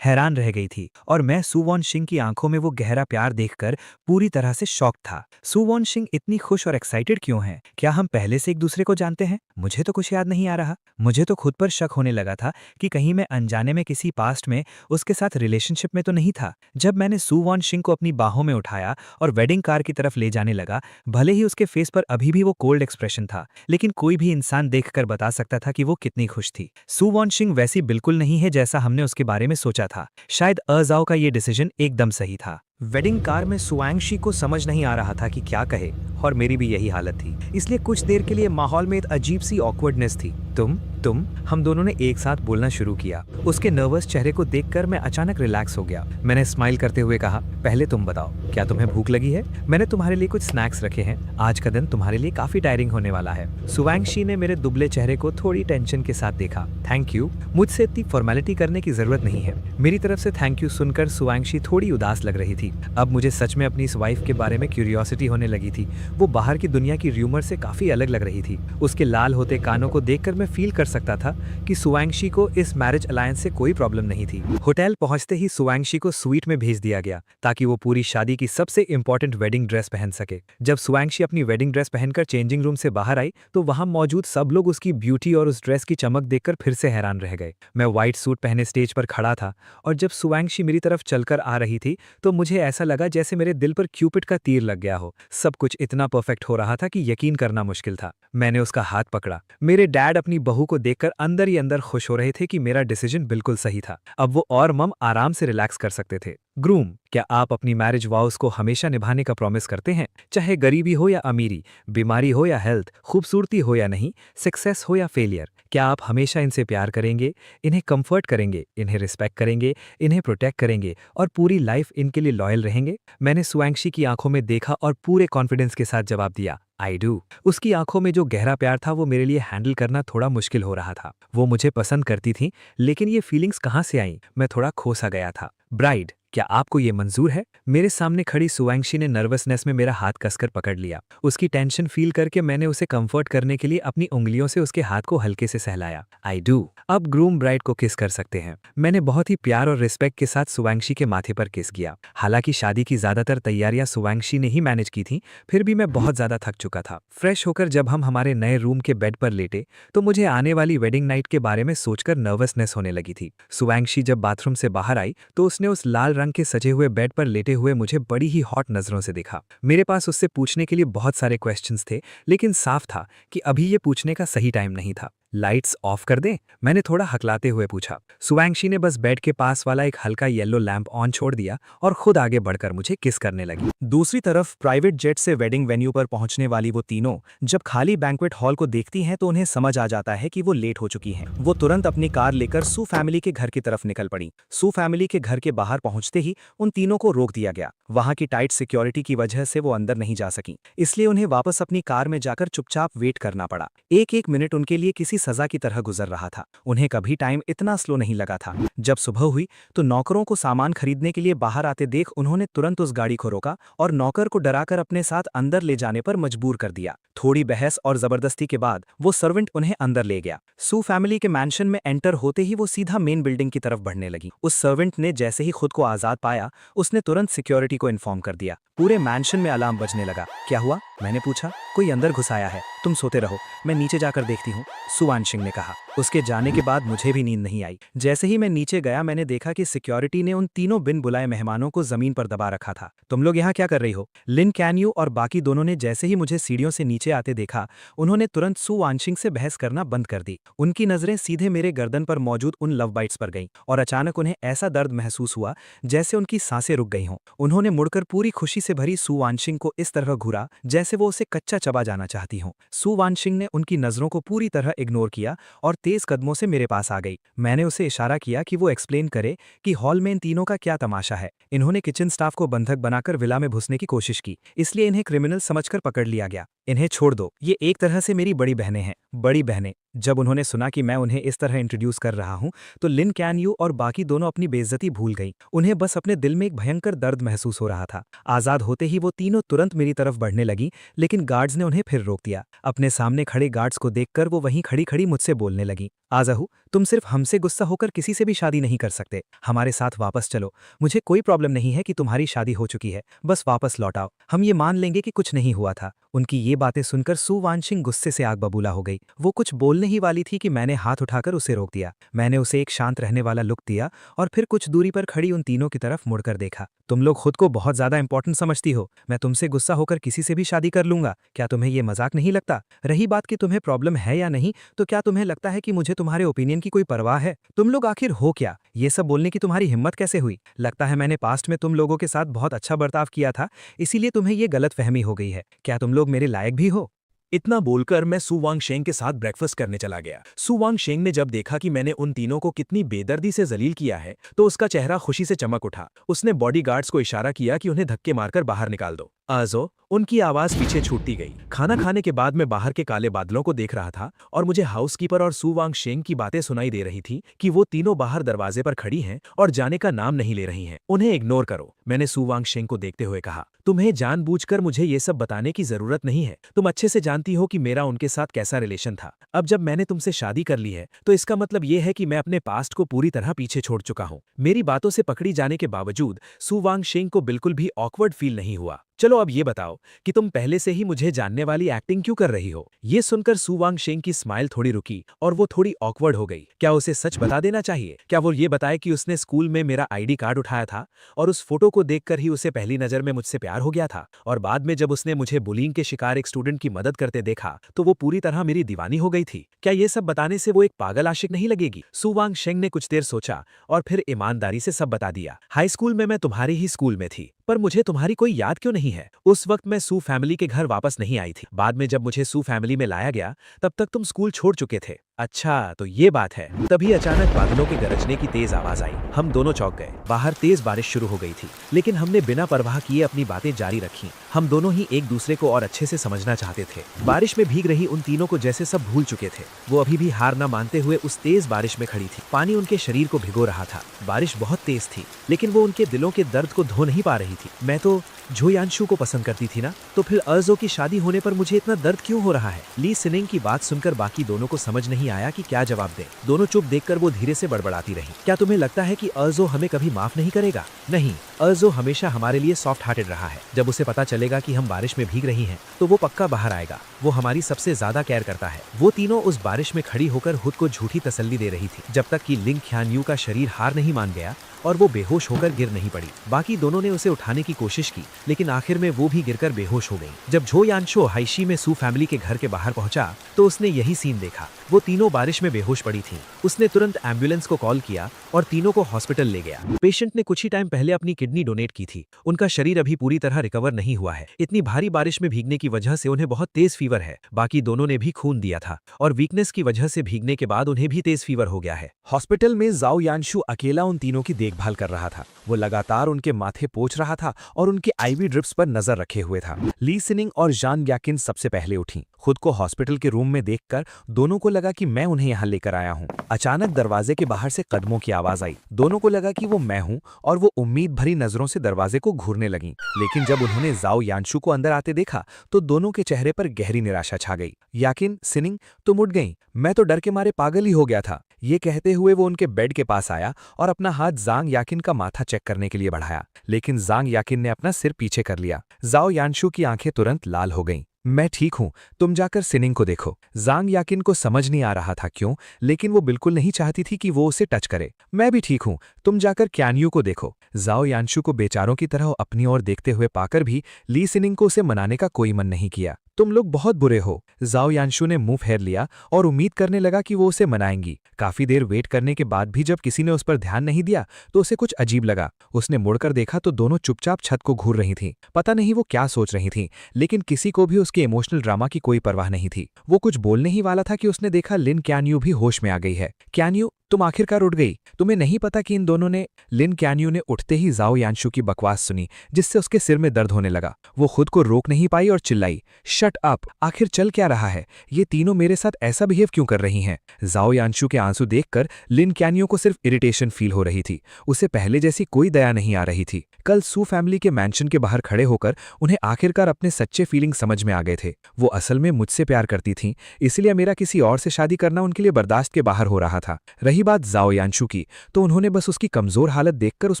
हैरान रह गई थी और मैं सू वॉन शिंग की आंखों में वो गहरा प्यार देखकर पूरी तरह से शॉक था। सू वॉन शिंग इतनी खुश और एक्साइटेड क्यों है? क्या हम पहले से एक दूसरे को जानते हैं? मुझे तो कुछ याद नहीं आ रहा। मुझे तो खुद पर शक होने लगा था कि कहीं मैं अनजाने में किसी पास्ट में उसके साथ रिलेशनशिप में तो नहीं था। जब मैंने सू वॉन शिंग को अपनी बाहों में उठाया और वेडिंग कार की तरफ ले जाने लगा, भले ही उसके फेस पर अभी भी वो कोल्ड एक्सप्रेशन था, लेकिन कोई भी इंसान देखकर बता सकता था कि वो कितनी खुश थी। सू वॉन शिंग वैसी बिल्कुल नहीं है जैसा हमने उसके बारे में सोचा था। शायद अजाओ का ये डिसीजन एकदम सही था। वेडिंग कार में सुआंगशी को समझ नहीं आ रहा था कि क्या कहे और मेरी भी यही हालत थी, इसलिए कुछ देर के लिए माहौल में एक अजीब सी ऑकवर्डनेस थी। तुम हम दोनों ने एक साथ बोलना शुरू किया। उसके नर्वस चेहरे को देखकर मैं अचानक रिलैक्स हो गया। मैंने स्माइल करते हुए कहा, पहले तुम बताओ, क्या तुम्हें भूख लगी है? मैंने तुम्हारे लिए कुछ स्नैक्स रखे हैं। आज का दिन तुम्हारे लिए काफी टायरिंग होने वाला है। सुआंगशी ने मेरे दुबले चेहरे को थोड़ी टेंशन के साथ देखा। थैंक यू, मुझसे इतनी फॉर्मेलिटी करने की जरूरत नहीं है। मेरी तरफ से थैंक यू सुनकर सुआंगशी थोड़ी उदास लग रही थी। अब मुझे सच में अपनी इस वाइफ के बारे में क्यूरियोसिटी होने लगी थी। वो बाहर की दुनिया की र्यूमर से काफी अलग लग रही थी। उसके लाल होते कानों को देखकर मैं फील कर सकता था कि सुआंगशी को इस मैरिज अलायंस से कोई प्रॉब्लम नहीं थी। होटल पहुंचते ही सुआंगशी को स्वीट में भेज दिया गया ताकि वो पूरी शादी की सबसे इंपॉर्टेंट वेडिंग ड्रेस पहन सके। जब सुआंगशी अपनी वेडिंग ड्रेस पहनकर चेंजिंग रूम से बाहर आई तो वहां मौजूद सब लोग उसकी ब्यूटी और उस ड्रेस की चमक देखकर फिर से हैरान रह गए। मैं व्हाइट सूट पहने स्टेज पर खड़ा था और जब सुआंगशी मेरी तरफ चलकर आ रही थी तो मुझे ऐसा लगा जैसे मेरे दिल पर क्यूपिड का तीर लग गया हो। सब कुछ इतना परफेक्ट हो रहा था कि यकीन करना मुश्किल था। मैंने उसका हाथ पकड़ा। मेरे डैड अपनी बहू को देखकर अंदर ही अंदर खुश हो रहे थे कि मेरा डिसीजन बिल्कुल सही था। अब वो और मम आराम से रिलैक्स कर सकते थे। ग्रूम, क्या आप अपनी मैरिज वाउस को हमेशा निभाने का प्रॉमिस करते हैं? चाहे गरीबी हो या अमीरी, बीमारी हो या हेल्थ, खूबसूरती हो या नहीं, सक्सेस हो या फेलियर, क्या आप हमेशा इनसे प्यार करेंगे, इन्हें कंफर्ट करेंगे, इन्हें रिस्पेक्ट करेंगे, इन्हें प्रोटेक्ट करेंगे और पूरी लाइफ इनके लिए लॉयल रहेंगे? मैंने सुआंगशी की आंखों में देखा और पूरे कॉन्फिडेंस के साथ जवाब दिया, आई डू। उसकी आंखों में जो गहरा प्यार था वो मेरे लिए हैंडल करना थोड़ा मुश्किल हो रहा था। वो मुझे पसंद करती थी, लेकिन ये फीलिंग्स कहाँ से आईं? मैं थोड़ा खोसा गया था। ब्राइड, क्या आपको ये मंजूर है? मेरे सामने खड़ी सुआंगशी ने नर्वसनेस में मेरा हाथ कसकर पकड़ लिया। उसकी टेंशन फील करके मैंने उसे कंफर्ट करने के लिए अपनी उंगलियों से उसके हाथ को हल्के से सहलाया। I do. अब ग्रूम ब्राइड को किस कर सकते हैं। मैंने बहुत ही प्यार और रिस्पेक्ट के साथ सुआंगशी के माथे पर किस किया। हालांकि शादी की ज्यादातर तैयारियां सुआंगशी ने ही मैनेज की थी, फिर भी मैं बहुत ज्यादा थक चुका था। फ्रेश होकर जब हम हमारे नए रूम के बेड पर लेटे तो मुझे आने वाली वेडिंग नाइट के बारे में सोचकर नर्वसनेस होने लगी थी। सुआंगशी जब बाथरूम से बाहर आई तो उसने उस लाल रंग के सजे हुए बेड पर लेटे हुए मुझे बड़ी ही हॉट नजरों से देखा। मेरे पास उससे पूछने के लिए बहुत सारे क्वेश्चंस थे, लेकिन साफ था कि अभी ये पूछने का सही टाइम नहीं था। लाइट्स ऑफ कर दें? मैंने थोड़ा हकलाते हुए पूछा। सुआंगशी ने बस बेड के पास वाला एक हल्का येलो लैंप ऑन छोड़ दिया और खुद आगे बढ़कर मुझे किस करने लगी। दूसरी तरफ प्राइवेट जेट से वेडिंग वेन्यू पर पहुंचने वाली वो तीनों जब खाली बैंक्वेट हॉल को देखती हैं तो उन्हें समझ आ जाता है कि वो लेट हो चुकी हैं। वो तुरंत अपनी कार लेकर सू फैमिली के घर की तरफ निकल पड़ी। सू फैमिली के घर के बाहर पहुंचते ही उन तीनों को रोक दिया गया। वहां की टाइट सिक्योरिटी की वजह से वो अंदर नहीं जा सकी, इसलिए उन्हें वापस अपनी कार में जाकर चुपचाप वेट करना पड़ा। एक एक मिनट उनके लिए किसी सजा की तरह गुजर रहा था। उन्हें कभी टाइम इतना स्लो नहीं लगा था। जब सुबह हुई तो नौकरों को सामान खरीदने के लिए बाहर आते देख उन्होंने तुरंत उस गाड़ी को रोका और नौकर को डराकर अपने साथ अंदर ले जाने पर मजबूर कर दिया। थोड़ी बहस और जबरदस्ती के बाद वो सर्वेंट उन्हें अंदर ले गया। सू फैमिली के मैंशन में एंटर होते ही वो सीधा मेन बिल्डिंग की तरफ बढ़ने लगी। उस सर्वेंट ने जैसे ही खुद को आजाद पाया, उसने तुरंत सिक्योरिटी को इन्फॉर्म कर दिया। पूरे मैंशन में अलार्म बजने लगा। क्या हुआ? मैंने पूछा। कोई अंदर घुस आया है। तुम सोते रहो, मैं नीचे जाकर देखती हूँ, सू वानशिंग ने कहा। उसके जाने के बाद मुझे भी नींद नहीं आई। जैसे ही मैं नीचे गया मैंने देखा कि सिक्योरिटी ने उन तीनों बिन बुलाए मेहमानों को जमीन पर दबा रखा था। तुम लोग यहाँ क्या कर रही हो? लिन कैन्यू और बाकी दोनों ने जैसे ही मुझे सीढ़ियों से नीचे आते देखा, उन्होंने तुरंत सू वानशिंग से बहस करना बंद कर दी। उनकी नजरें सीधे मेरे गर्दन पर मौजूद उन लव बाइट्स पर गईं और अचानक उन्हें ऐसा दर्द महसूस हुआ जैसे उनकी सांसें रुक गई हों। उन्होंने मुड़कर पूरी खुशी से भरी सू वानशिंग को इस तरह घूरा जैसे वो उसे कच्चा चबा जाना चाहती हों। सू वानशिंग ने उनकी नजरों को पूरी तरह इग्नोर किया और तेज कदमों से मेरे पास आ गई। मैंने उसे इशारा किया कि वो एक्सप्लेन करे कि हॉल में इन तीनों का क्या तमाशा है। इन्होंने किचन स्टाफ को बंधक बनाकर विला में घुसने की कोशिश की, इसलिए इन्हें क्रिमिनल समझकर पकड़ लिया गया। इन्हें छोड़ दो, ये एक तरह से मेरी बड़ी बहनें हैं। बड़ी बहनें। जब उन्होंने सुना कि मैं उन्हें इस तरह इंट्रोड्यूस कर रहा हूं तो लिन कैन्यू और बाकी दोनों अपनी बेइज्जती भूल गईं। उन्हें बस अपने दिल में एक भयंकर दर्द महसूस हो रहा था। आजाद होते ही वो तीनों तुरंत मेरी तरफ बढ़ने लगीं, लेकिन गार्ड्स ने उन्हें फिर रोक दिया। अपने सामने खड़े गार्ड्स को देखकर वो वहीं खड़ी खड़ी मुझसे बोलने लगीं। आज़ाहू, तुम सिर्फ हमसे गुस्सा होकर किसी से भी शादी नहीं कर सकते। हमारे साथ वापस चलो। मुझे कोई प्रॉब्लम नहीं है कि तुम्हारी शादी हो चुकी है, बस वापस लौट आओ। हम ये मान लेंगे कि कुछ नहीं हुआ था। उनकी ये बातें सुनकर सू वानशिंग गुस्से से आग बबूला हो गई। वो कुछ बोलने ही वाली थी कि मैंने हाथ उठाकर उसे रोक दिया। मैंने उसे एक शांत रहने वाला लुक दिया और फिर कुछ दूरी पर खड़ी उन तीनों की तरफ मुड़कर देखा। तुम लोग खुद को बहुत ज्यादा इंपॉर्टेंट समझती हो। मैं तुमसे गुस्सा होकर किसी से भी शादी कर लूंगा। क्या तुम्हें ये मजाक नहीं लगता? रही बात कि तुम्हें प्रॉब्लम है या नहीं, तो क्या तुम्हें लगता है कि मुझे तुम्हारे ओपिनियन की कोई परवाह है? तुम लोग आखिर हो क्या? ये सब बोलने की तुम्हारी हिम्मत कैसे हुई? लगता है मैंने पास्ट में तुम लोगों के साथ बहुत अच्छा बर्ताव किया था, इसीलिए तुम्हें ये गलतफहमी हो गई है। क्या तुम लोग मेरे लायक भी हो? इतना बोलकर मैं सू वांगशेंग के साथ ब्रेकफास्ट करने चला गया। सू वांगशेंग ने जब देखा कि मैंने उन तीनों को कितनी बेदर्दी से जलील किया है तो उसका चेहरा खुशी से चमक उठा। उसने बॉडीगार्ड्स को इशारा किया कि उन्हें धक्के मारकर बाहर निकाल दो। आजो, उनकी आवाज पीछे छूटती गई। खाना खाने के बाद मैं बाहर के काले बादलों को देख रहा था और मुझे हाउसकीपर और सू वांगशेंग की बातें सुनाई दे रही थी कि वो तीनों बाहर दरवाजे पर खड़ी हैं और जाने का नाम नहीं ले रही हैं। उन्हें इग्नोर करो, मैंने सू वांगशेंग को देखते हुए कहा। तुम्हें जानबूझकर मुझे ये सब बताने की जरूरत नहीं है। तुम अच्छे से जानती हो कि मेरा उनके साथ कैसा रिलेशन था। अब जब मैंने तुमसे शादी कर ली है तो इसका मतलब ये है कि मैं अपने पास्ट को पूरी तरह पीछे छोड़ चुका हूँ। मेरी बातों से पकड़ी जाने के बावजूद सू वांगशेंग को बिल्कुल भी ऑकवर्ड फील नहीं हुआ। चलो अब ये बताओ कि तुम पहले से ही मुझे जानने वाली एक्टिंग क्यों कर रही हो? ये सुनकर सू वांगशेंग की स्माइल थोड़ी रुकी और वो थोड़ी ऑकवर्ड हो गई। क्या उसे सच बता देना चाहिए? क्या वो ये बताए कि उसने स्कूल में मेरा आईडी कार्ड उठाया था और उस फोटो को देखकर ही उसे पहली नजर में मुझसे प्यार हो गया था, और बाद में जब उसने मुझे बुलिंग के शिकार एक स्टूडेंट की मदद करते देखा तो वो पूरी तरह मेरी दीवानी हो गई थी? क्या ये सब बताने से वो एक पागल आशिक नहीं लगेगी? सू वांगशेंग ने कुछ देर सोचा और फिर ईमानदारी से सब बता दिया। हाई स्कूल में मैं तुम्हारी ही स्कूल में थी, पर मुझे तुम्हारी कोई याद क्यों नहीं है? उस वक्त मैं सू फैमिली के घर वापस नहीं आई थी। बाद में जब मुझे सू फैमिली में लाया गया तब तक तुम स्कूल छोड़ चुके थे। अच्छा, तो ये बात है। तभी अचानक बादलों के गरजने की तेज आवाज आई। हम दोनों चौंक गए। बाहर तेज बारिश शुरू हो गई थी, लेकिन हमने बिना परवाह किए अपनी बातें जारी रखी। हम दोनों ही एक दूसरे को और अच्छे से समझना चाहते थे। बारिश में भीग रही उन तीनों को जैसे सब भूल चुके थे। वो अभी भी हार न मानते हुए उस तेज बारिश में खड़ी थी। पानी उनके शरीर को भिगो रहा था। बारिश बहुत तेज थी, लेकिन वो उनके दिलों के दर्द को धो नहीं पा रही थी। मैं तो जो यानशु को पसंद करती थी ना, तो फिर अर्जो की शादी होने पर मुझे इतना दर्द क्यों हो रहा है? ली सिनिंग की बात सुनकर बाकी दोनों को समझ नहीं आया कि क्या जवाब दे। दोनों चुप देखकर वो धीरे से बड़बड़ाती रही। क्या तुम्हें लगता है कि अर्जो हमें कभी माफ नहीं करेगा? नहीं, अर्जो हमेशा हमारे लिए सॉफ्ट हार्टेड रहा है। जब उसे पता चलेगा कि हम बारिश में भीग रही हैं, तो वो पक्का बाहर आएगा। वो हमारी सबसे ज्यादा केयर करता है। वो तीनों उस बारिश में खड़ी होकर खुद को झूठी तसल्ली दे रही थी, जब तक कि लिंग ख्यानयू का शरीर हार नहीं मान गया और वो बेहोश होकर गिर नहीं पड़ी। बाकी दोनों ने उसे उठाने की कोशिश की, लेकिन आखिर में वो भी गिरकर बेहोश हो गई। जब झो यानशो हाइशी में सू फैमिली के घर के बाहर पहुंचा तो उसने यही सीन देखा। वो तीनों बारिश में बेहोश पड़ी थीं। उसने तुरंत एम्बुलेंस को कॉल किया और तीनों को हॉस्पिटल ले गया। पेशेंट ने कुछ ही टाइम पहले अपनी किडनी डोनेट की थी। उनका शरीर अभी पूरी तरह रिकवर नहीं हुआ है। इतनी भारी बारिश में भीगने की वजह से उन्हें बहुत तेज फीवर है। बाकी दोनों ने भी खून दिया था और वीकनेस की वजह से भीगने के बाद उन्हें भी तेज फीवर हो गया है। हॉस्पिटल में जाओ यानशु अकेला उन तीनों की देखभाल कर रहा था। वो लगातार उनके माथे पोंछ रहा था और उनके आईवी ड्रिप्स पर नजर रखे हुए था। ली सिनिंग और जान याकिन सबसे पहले उठी। खुद को हॉस्पिटल के रूम में देखकर दोनों को लगा कि मैं उन्हें यहाँ लेकर आया हूँ। अचानक दरवाजे के बाहर से कदमों की आवाज आई। दोनों को लगा कि वो मैं हूँ और वो उम्मीद भरी नजरों से दरवाजे को घूरने लगीं। लेकिन जब उन्होंने जाओ यानशु को अंदर आते देखा तो दोनों के चेहरे पर गहरी निराशा छा गई। याकिन, सिनिंग, तुम उठ गईं। मैं तो डर के मारे पागल ही हो गया था। ये कहते हुए वो उनके बेड के पास आया और अपना हाथ जांग याकिन का माथा चेक करने के लिए बढ़ाया, लेकिन जांग याकिन ने अपना सिर पीछे कर लिया। जाओ यानशु की आंखें तुरंत लाल हो गईं। मैं ठीक हूं, तुम जाकर सिनिंग को देखो। जांग याकिन को समझ नहीं आ रहा था क्यों, लेकिन वो बिल्कुल नहीं चाहती थी कि वो उसे टच करे। मैं भी ठीक हूं, तुम जाकर क्यानयू को देखो। जाओ यानशु को बेचारों की तरह अपनी ओर देखते हुए पाकर भी ली सिनिंग को उसे मनाने का कोई मन नहीं किया। तुम लोग बहुत बुरे हो। जाओ यानशु ने मुंह फेर लिया और उम्मीद करने लगा कि वो उसे मनाएंगी। काफी देर वेट करने के बाद भी जब किसी ने उस पर ध्यान नहीं दिया तो उसे कुछ अजीब लगा। उसने मुड़कर देखा तो दोनों चुपचाप छत को घूर रही थीं। पता नहीं वो क्या सोच रही थीं, लेकिन किसी को भी उसके इमोशनल ड्रामा की कोई परवाह नहीं थी। वो कुछ बोलने ही वाला था कि उसने देखा लिन क्यानयू भी होश में आ गई है। क्यानयू, तुम आखिरकार उठ गई। तुम्हें नहीं पता कि इन दोनों ने। लिन क्यानयू ने उठते ही जाओ यानशु की बकवास सुनी, जिससे उसके सिर में दर्द होने लगा। वो खुद को रोक नहीं पाई और चिल्लाई, शट अप, आखिर चल क्या रहा है? ये तीनों मेरे साथ ऐसा बिहेव क्यों कर रही हैं? जाओ यानशु के आंसू देखकर लिन क्यानयू को सिर्फ इरिटेशन फील हो रही थी। उसे पहले जैसी कोई दया नहीं आ रही थी। कल सू फैमिली के मैंशन के बाहर खड़े होकर उन्हें आखिरकार अपने सच्चे फीलिंग समझ में आ गए थे। वो असल में मुझसे प्यार करती थीं, इसलिए मेरा किसी और से शादी करना उनके लिए बर्दाश्त के बाहर हो रहा था। रही बात जाओ यानशु की, तो उन्होंने बस उसकी कमजोर हालत देखकर उस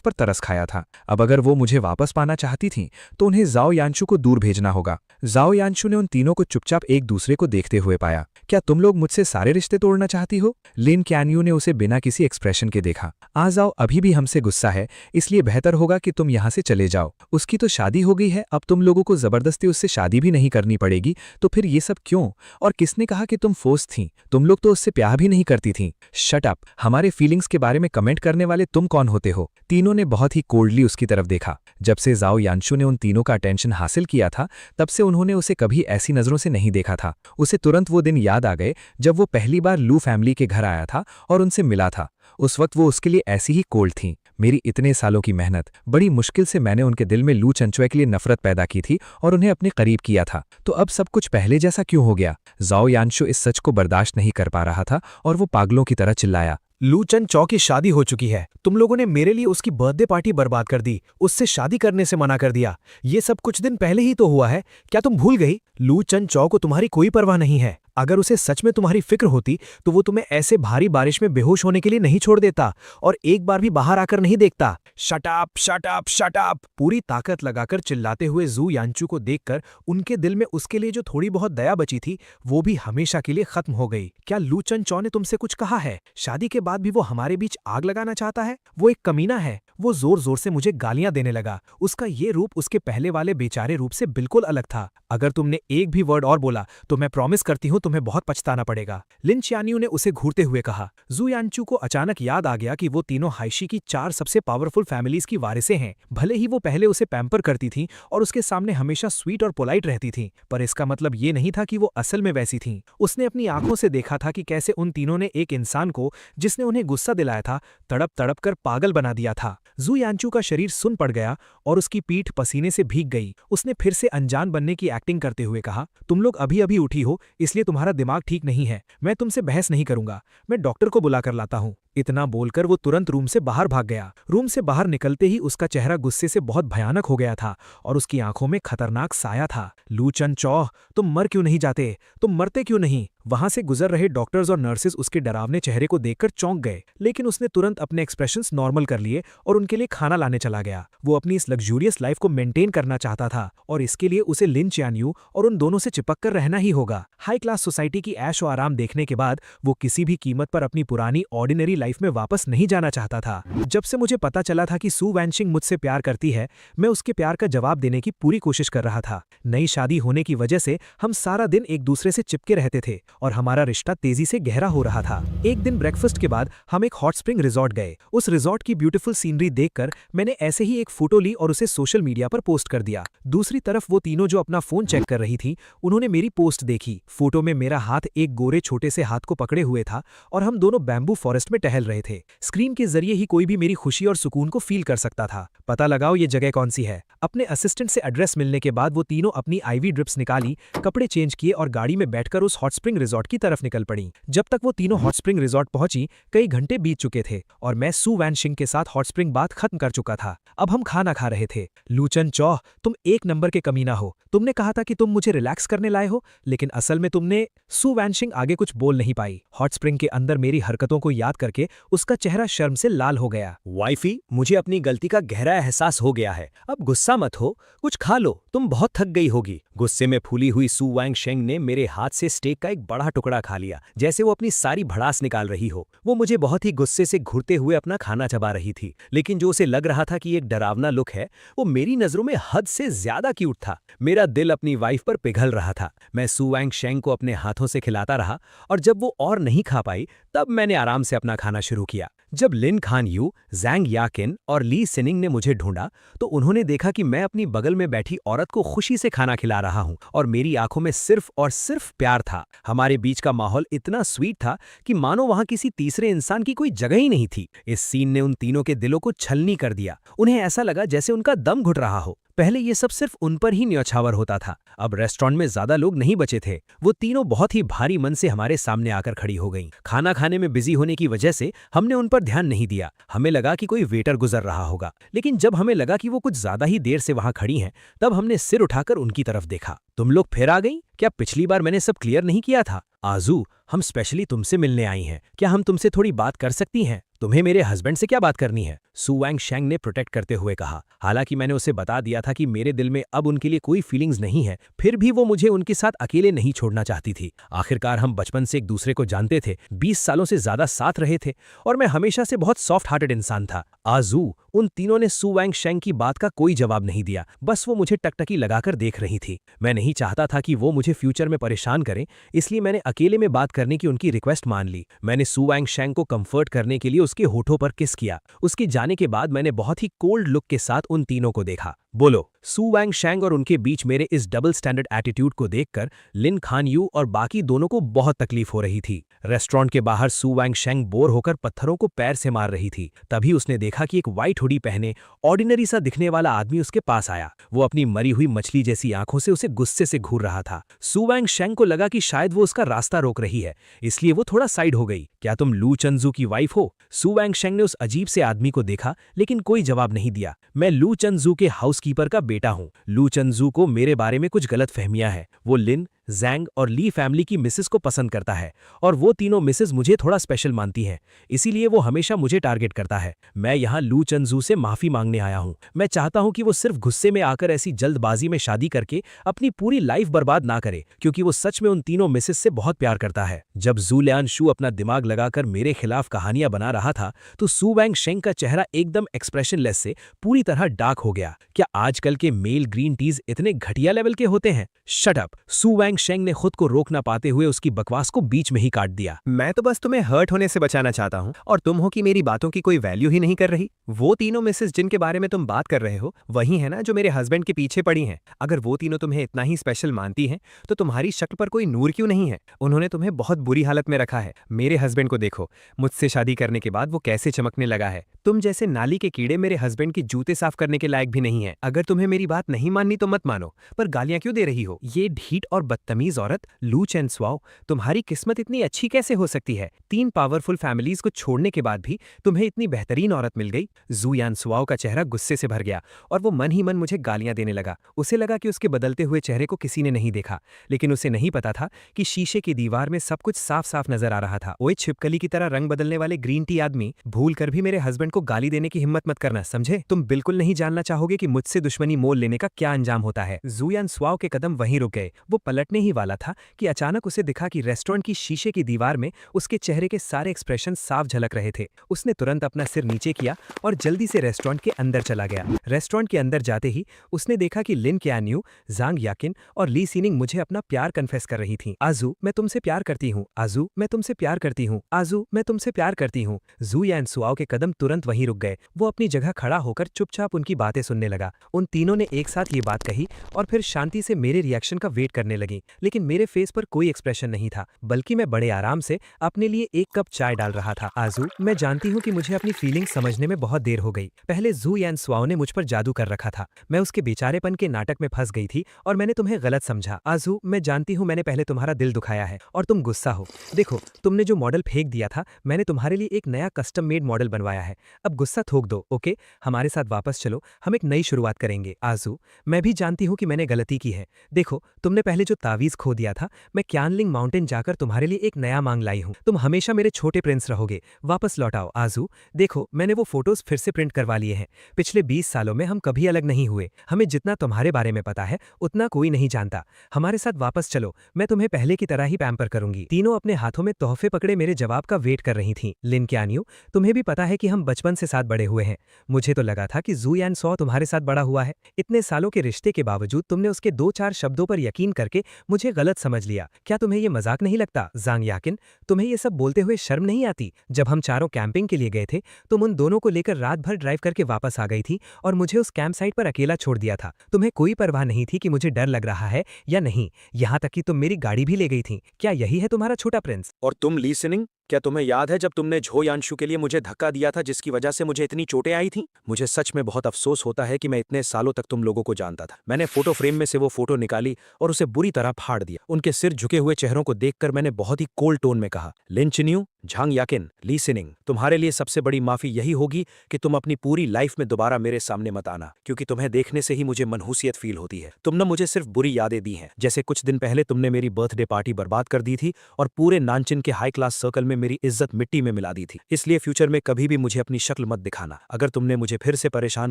पर तरस खाया था। अब अगर वो मुझे वापस पाना चाहती थीं, तो उन्हें जाओ यानशु को दूर भेजना होगा। जाओ यानशु ने उन तीनों को चुपचाप एक दूसरे को देखते हुए पाया। क्या तुम लोग मुझसे सारे रिश्ते तोड़ना चाहती हो? लिन क्यानयू ने उसे बिना किसी एक्सप्रेशन के देखा। आ जाओ, अभी भी हमसे गुस्सा है, इसलिए बेहतर होगा कि तुम यहाँ से चले जाओ। उसकी तो शादी हो गई है, अब तुम लोगों को जबरदस्ती उससे शादी भी नहीं करनी पड़ेगी, तो फिर ये सब क्यों? और किसने कहा कि तुम फोर्स थीं? तुम लोग तो उससे प्यार भी नहीं करती थीं। शट अप, हमारे फीलिंग्स के बारे में कमेंट करने वाले तुम कौन होते हो? तीनों ने बहुत ही कोल्डली उसकी तरफ देखा। जब से जाओ यानशु ने उन तीनों का अटेंशन हासिल किया था, तब से उन्होंने उसे कभी ऐसी नजरों से नहीं देखा था। उसे तुरंत वो दिन याद आ गए जब वो पहली बार लू फैमिली के घर आया था और उनसे मिला था। उस वक्त वो उसके लिए ऐसी ही कोल्ड थीं। मेरी इतने सालों की मेहनत, बड़ी मुश्किल से मैंने उनके दिल में लू चंचुए के लिए नफरत पैदा की थी और उन्हें अपने करीब किया था। तो अब सब कुछ पहले जैसा क्यों हो गया? जाओ यानशु इस सच को बर्दाश्त नहीं कर पा रहा था और वो पागलों की तरह चिल्लाया, लू चन चौ की शादी हो चुकी है। तुम लोगों ने मेरे लिए उसकी बर्थडे पार्टी बर्बाद कर दी, उससे शादी करने से मना कर दिया। ये सब कुछ दिन पहले ही तो हुआ है, क्या तुम भूल गई? लू चन चौ को तुम्हारी कोई परवाह नहीं है। अगर उसे सच में तुम्हारी फिक्र होती तो वो तुम्हें ऐसे भारी बारिश में बेहोश होने के लिए नहीं छोड़ देता और एक बार भी बाहर आकर नहीं देखता। Shut up, shut up, shut up! पूरी ताकत लगाकर चिल्लाते हुए जू यानचू को देखकर उनके दिल में उसके लिए जो थोड़ी बहुत दया बची थी वो भी हमेशा के लिए खत्म हो गई। क्या लू चन चौ ने तुमसे कुछ कहा है? शादी के बाद भी वो हमारे बीच आग लगाना चाहता है? वो एक कमीना है। वो जोर जोर से मुझे गालियां देने लगा। उसका ये रूप उसके पहले वाले बेचारे रूप से बिल्कुल अलग था। अगर तुमने एक भी वर्ड और बोला तो मैं प्रॉमिस करती हूं तुम्हें बहुत पछताना पड़ेगा। लिन च्यानियू ने उसे घूरते हुए कहा। जू यानचू को अचानक याद आ गया कि वो तीनों हाइशी की 4 सबसे पावरफुल फैमिलीज की वारिसें हैं। भले ही वो पहले उसे पैम्पर करती थीं और उसके सामने हमेशा स्वीट और पोलाइट रहती थीं, पर इसका मतलब ये नहीं था कि वो असल में वैसी थीं। उसने अपनी आंखों से देखा था कि कैसे उन तीनों ने एक इंसान को, जिसने उन्हें गुस्सा दिलाया था, तड़प तड़प कर पागल बना दिया था। जू यानचू का शरीर सुन पड़ गया और उसकी पीठ पसीने से भीग गई। उसने फिर से अनजान बनने की एक्टिंग करते हुए कहा, तुम लोग अभी अभी उठी हो, इसलिए तुम्हारा दिमाग ठीक नहीं है। मैं तुमसे बहस नहीं करूंगा, मैं डॉक्टर को बुलाकर लाता हूं। इतना बोलकर वो तुरंत रूम से बाहर भाग गया। रूम से बाहर निकलते ही उसका चेहरा गुस्से से बहुत भयानक हो गया था और उसकी आंखों में खतरनाक साया था। लू चन चौ, तुम मर क्यों नहीं जाते? तुम मरते क्यों नहीं? वहां से गुजर रहे डॉक्टर्स और नर्सेज उसके डरावने चेहरे को देखकर चौंक गए, लेकिन उसने तुरंत अपने एक्सप्रेशंस नॉर्मल कर लिए और उनके लिए खाना लाने चला गया। वो अपनी इस लग्जूरियस लाइफ को मेंटेन करना चाहता था और इसके लिए उसे लिन च्यानियू और उन दोनों से चिपक कर रहना ही होगा। हाई क्लास सोसाइटी की ऐश और आराम देखने के बाद वो किसी भी कीमत पर अपनी पुरानी ऑर्डिनरी लाइफ में वापस नहीं जाना चाहता था। जब से मुझे पता चला था कि सू वैनशिंग मुझसे प्यार करती है, मैं उसके प्यार का जवाब देने की पूरी कोशिश कर रहा था। नई शादी होने की वजह से हम सारा दिन एक दूसरे से चिपके रहते थे और हमारा रिश्ता तेजी से गहरा हो रहा था। एक दिन ब्रेकफास्ट के बाद हम एक हॉट स्प्रिंग रिजॉर्ट गए। उस रिजॉर्ट की ब्यूटीफुल सीनरी देखकर मैंने ऐसे ही एक फोटो ली और उसे सोशल मीडिया पर पोस्ट कर दिया। दूसरी तरफ वो तीनों जो अपना फोन चेक कर रही थी, उन्होंने मेरी पोस्ट देखी। फोटो में मेरा हाथ एक गोरे छोटे से हाथ को पकड़े हुए था और हम दोनों बैम्बू फॉरेस्ट में टहल टहल रहे थे। स्क्रीन के जरिए ही कोई भी मेरी खुशी और सुकून को फील कर सकता था। पता लगाओ ये जगह कौन सी है। अपने असिस्टेंट से एड्रेस मिलने के बाद वो तीनों अपनी आईवी ड्रिप्स निकाली, कपड़े चेंज किए और गाड़ी में बैठकर उस हॉट स्प्रिंग रिजॉर्ट की तरफ निकल पड़ी। जब तक वो तीनों हॉट स्प्रिंग रिजॉर्ट पहुंची, कई घंटे बीत चुके थे और मैं सू वैन शिंग के साथ हॉट स्प्रिंग बात खत्म कर चुका था। अब हम खाना खा रहे थे। लूचन चौह, तुम एक नंबर के कमीना हो। तुमने कहा था कि तुम मुझे रिलैक्स करने लाए हो, लेकिन असल में तुमने। सू वैनशिंग आगे कुछ बोल नहीं पाई। हॉट स्प्रिंग के अंदर मेरी हरकतों को याद करके उसका चेहरा शर्म से लाल हो गया। वाइफी, मुझे अपनी गलती का गहरा एहसास हो गया है। अब गुस्सा मत हो, कुछ खा लो, तुम बहुत थक गई होगी। गुस्से में फूली हुई सू वैंग शेंग ने मेरे हाथ से स्टेक का एक बड़ा टुकड़ा खा लिया, जैसे वो अपनी सारी भड़ास निकाल रही हो। वो मुझे बहुत ही गुस्से से घूरते हुए अपना खाना चबा रही थी, लेकिन जो उसे लग रहा था कि एक डरावना लुक है, वो मेरी नजरों में हद से ज्यादा क्यूट था। मेरा दिल अपनी वाइफ पर पिघल रहा था। मैं सू वैंग शेंग को अपने हाथों से खिलाता रहा और जब वो और नहीं खा पाई, तब मैंने आराम से अपना खाना शुरू किया। जब लिन खान यू, जैंग याकिन और ली सिनिंग ने मुझे ढूंढा, तो उन्होंने देखा कि मैं अपनी बगल में बैठी औरत को खुशी से खाना खिला रहा हूं और मेरी आंखों में सिर्फ और सिर्फ प्यार था। हमारे बीच का माहौल इतना स्वीट था कि मानो वहां किसी तीसरे इंसान की कोई जगह ही नहीं थी। इस सीन ने उन तीनों के दिलों को छलनी कर दिया। उन्हें ऐसा लगा जैसे उनका दम घुट रहा हो। पहले ये सब सिर्फ उन पर ही न्यौछावर होता था। अब रेस्टोरेंट में ज्यादा लोग नहीं बचे थे। वो तीनों बहुत ही भारी मन से हमारे सामने आकर खड़ी हो गईं। खाना खाने में बिजी होने की वजह से हमने उन पर ध्यान नहीं दिया। हमें लगा कि कोई वेटर गुजर रहा होगा, लेकिन जब हमें लगा कि वो कुछ ज्यादा ही देर से वहां खड़ी हैं, तब हमने सिर उठाकर उनकी तरफ देखा। तुम लोग फिर आ गई? क्या पिछली बार मैंने सब क्लियर नहीं किया था? आजू, हम स्पेशली तुमसे मिलने आई हैं। क्या हम तुमसे थोड़ी बात कर सकती हैं? तुम्हें मेरे हस्बैंड से क्या बात करनी है? सू वैंग शेंग ने प्रोटेक्ट करते हुए कहा। हालांकि मैंने उसे बता दिया था कि मेरे दिल में अब उनके लिए कोई फीलिंग्स नहीं है, फिर भी वो मुझे उनके साथ अकेले नहीं छोड़ना चाहती थी। आखिरकार हम बचपन से एक दूसरे को जानते थे, 20 सालों से ज्यादा साथ रहे थे और मैं हमेशा से बहुत सॉफ्ट हार्टेड इंसान था। आजू, उन तीनों ने सू वैंग शेंग की बात का कोई जवाब नहीं दिया। बस वो मुझे टकटकी लगाकर देख रही थी। मैं नहीं चाहता था कि वो मुझे फ्यूचर में परेशान करें, इसलिए मैंने अकेले में बात करने की उनकी रिक्वेस्ट मान ली। मैंने सू वैंग शेंग को कंफर्ट करने के लिए उसके होठों पर किस किया। उसके जाने के बाद मैंने बहुत ही कोल्ड लुक के साथ उन तीनों को देखा। बोलो। सू वैंग शेंग और उनके बीच मेरे इस डबल स्टैंडर्ड एटीट्यूड को देखकर लिन खान यू और बाकी दोनों को बहुत तकलीफ हो रही थी। रेस्टोरेंट के बाहर सू वैंग शेंग बोर होकर पत्थरों को पैर से मार रही थी। तभी उसने देखा कि एक व्हाइट हुडी पहने ऑर्डिनरी सा दिखने वाला आदमी उसके पास आया। वो अपनी मरी हुई मछली जैसी आंखों से उसे गुस्से से घूर रहा था। सू वैंग शेंग को लगा कि शायद वो उसका रास्ता रोक रही है, इसलिए वो थोड़ा साइड हो गई। क्या तुम लू चंजू की वाइफ हो? सू वैंग शेंग ने उस अजीब से आदमी को देखा, लेकिन कोई जवाब नहीं दिया। मैं लू चंजू के हाउसकीपर का बेटा हूं। लू चंजू को मेरे बारे में कुछ गलत फहमियां हैं। वो लिन, जैंग और ली फैमिली की मिसेस को पसंद करता है और वो तीनों मिसेस मुझे थोड़ा स्पेशल मानती हैं, इसीलिए वो हमेशा मुझे टारगेट करता है। मैं यहाँ लू चंजू से माफी मांगने आया हूँ। मैं चाहता हूँ कि वो सिर्फ गुस्से में आकर ऐसी जल्दबाजी में शादी करके अपनी पूरी लाइफ बर्बाद ना करे, क्योंकि वो सच में उन तीनों मिसेस से बहुत प्यार करता है। जब जू लियान शू अपना दिमाग लगाकर मेरे खिलाफ कहानियां बना रहा था, तो सू वैंग शेंग का चेहरा एकदम एक्सप्रेशनलेस से पूरी तरह डार्क हो गया। क्या आजकल के मेल ग्रीन टीज इतने घटिया लेवल के होते हैं? Shut up! सू वैंग शेंग ने खुद को रोक ना पाते हुए उसकी बकवास को बीच में ही काट दिया। मैं तो बस तुम्हें हर्ट होने से बचाना चाहता हूँ और तुम हो कि मेरी बातों की कोई वैल्यू ही नहीं कर रही। वो तीनों मिसेस जिनके बारे में तुम बात कर रहे हो, वही है ना जो मेरे हस्बैंड के पीछे पड़ी हैं। अगर वो तीनों तुम्हें इतना ही स्पेशल मानती हैं, तो तुम्हारी शक्ल पर कोई नूर क्यों नहीं है? उन्होंने तुम्हें बहुत बुरी हालत में रखा है। मेरे हस्बैंड को देखो, मुझसे शादी करने के बाद वो कैसे चमकने लगा है। तुम जैसे नाली के कीड़े मेरे हस्बैंड के जूते साफ करने के लायक भी नहीं है। अगर तुम्हें मेरी बात नहीं माननी तो मत मानो, पर गालियां क्यों दे रही हो? ये ढीठ और बदतमीज औरत लू चेन स्वाओ, तुम्हारी किस्मत इतनी अच्छी कैसे हो सकती है? 3 पावरफुल फैमिलीज को छोड़ने के बाद भी तुम्हें इतनी बेहतरीन औरत मिल गई। जू यान स्वाओ का चेहरा गुस्से से भर गया और वो मन ही मन मुझे गालियां देने लगा। उसे लगा कि उसके बदलते हुए चेहरे को किसी ने नहीं देखा, लेकिन उसे नहीं पता था कि शीशे की दीवार में सब कुछ साफ साफ नजर आ रहा था। ओए छिपकली की तरह रंग बदलने वाले ग्रीन टी आदमी, भूल कर भी मेरे हस्बैंड को गाली देने की हिम्मत मत करना, समझे? तुम बिल्कुल नहीं जानना चाहोगे कि मुझसे दुश्मनी मोल लेने का क्या अंजाम होता है। जू यान स्वाओ के कदम वहीं रुक गए। वो पलटने ही वाला था कि अचानक उसे दिखा कि रेस्टोरेंट की शीशे की दीवार में उसके चेहरे के सारे एक्सप्रेशन साफ झलक रहे थे। उसने तुरंत अपना सिर नीचे किया और जल्दी से रेस्टोरेंट के अंदर चला गया। रेस्टोरेंट के अंदर जाते ही उसने देखा कि लिन क्यान्यू, जांग याकिन और ली सीनिंग मुझे अपना प्यार कन्फेस कर रही थीं। आजू, मैं तुमसे प्यार करती हूँ। आजू, मैं तुमसे प्यार करती हूँ। आजू, मैं तुमसे प्यार करती हूँ। जू यान स्वाओ के कदम तुरंत वहीं रुक गए। वो अपनी जगह खड़ा होकर चुपचाप उनकी बातें सुनने लगा। उन तीनों ने एक साथ ये बात कही और फिर शांति से मेरे रिएक्शन का वेट करने लगी। लेकिन मेरे फेस पर कोई एक्सप्रेशन नहीं था, बल्कि मैं बड़े आराम से अपने लिए एक कप चाय डाल रहा था। आजू, मैं जानती हूँ कि मुझे अपनी फीलिंग समझने में बहुत देर हो गई। पहले जू यान स्वाओ ने मुझ पर जादू कर रखा था। मैं उसके बेचारेपन के नाटक में फंस गई थी और मैंने तुम्हें गलत समझा। आजू, मैं जानती हूँ मैंने पहले तुम्हारा दिल दुखाया है और तुम गुस्सा हो। देखो, तुमने जो मॉडल फेंक दिया था, मैंने तुम्हारे लिए एक नया कस्टम मेड मॉडल बनवाया है। अब गुस्सा थोक दो, ओके? हमारे साथ वापस चलो, हम एक नई शुरुआत करेंगे। आजू, मैं भी जानती हूँ कि मैंने गलती की है। देखो, तुमने पहले जो तावीज खो दिया था, मैं क्यानलिंग माउंटेन जाकर तुम्हारे लिए एक नया मांग लाई हूँ। तुम हमेशा मेरे छोटे प्रिंस रहोगे। वापस लौटाओ। आजू, देखो, मैंने वो फोटोज फिर से प्रिंट करवा लिए हैं। पिछले 20 सालों में हम कभी अलग नहीं हुए। हमें जितना तुम्हारे बारे में पता है उतना कोई नहीं जानता। हमारे साथ वापस चलो, मैं तुम्हें पहले की तरह ही पैम्पर करूंगी। तीनों अपने हाथों में तोहफे पकड़े मेरे जवाब का वेट कर रही थीं। लिन क्यान्यू, तुम्हें भी पता है कि हम बचपन से साथ बड़े हुए हैं। मुझे तो लगा था कि जू यान सॉ तुम्हारे साथ बड़ा हुआ है। इतने सालों के रिश्ते के बावजूद तुमने उसके 2-4 शब्दों पर यकीन करके मुझे गलत समझ लिया। क्या तुम्हें ये मजाक नहीं लगता? जांग याकिन, तुम्हें ये सब बोलते हुए शर्म नहीं आती? जब हम चारों कैंपिंग के लिए गए थे, तुम उन दोनों को लेकर रात भर ड्राइव करके वापस आ गई थी और मुझे उस कैंप साइट पर अकेला छोड़ दिया था। तुम्हें कोई परवाह नहीं थी कि मुझे डर लग रहा है या नहीं। यहाँ तक कि तुम मेरी गाड़ी भी ले गई थी। क्या यही है तुम्हारा छोटा प्रिंस? और तुम ली सिनिंग, क्या तुम्हें याद है जब तुमने झो यानशु के लिए मुझे धक्का दिया था, जिसकी वजह से मुझे इतनी चोटें आई थीं? मुझे सच में बहुत अफसोस होता है कि मैं इतने सालों तक तुम लोगों को जानता था। मैंने फोटो फ्रेम में से वो फोटो निकाली और उसे बुरी तरह फाड़ दिया। उनके सिर झुके हुए चेहरों को देखकर मैंने बहुत ही कोल्ड टोन में कहा, लिन चिन्यू, झांग याकिन, ली सिनिंग, तुम्हारे लिए सबसे बड़ी माफी यही होगी कि तुम अपनी पूरी लाइफ में दोबारा मेरे सामने मत आना, क्योंकि तुम्हें देखने से ही मुझे मनहूसियत फील होती है। तुमने मुझे सिर्फ बुरी यादें दी हैं। जैसे कुछ दिन पहले तुमने मेरी बर्थडे पार्टी बर्बाद कर दी थी और पूरे नानचिन के हाई क्लास सर्कल में मेरी इज्जत मिट्टी में मिला दी थी। इसलिए फ्यूचर में कभी भी मुझे अपनी शक्ल मत दिखाना। अगर तुमने मुझे फिर से परेशान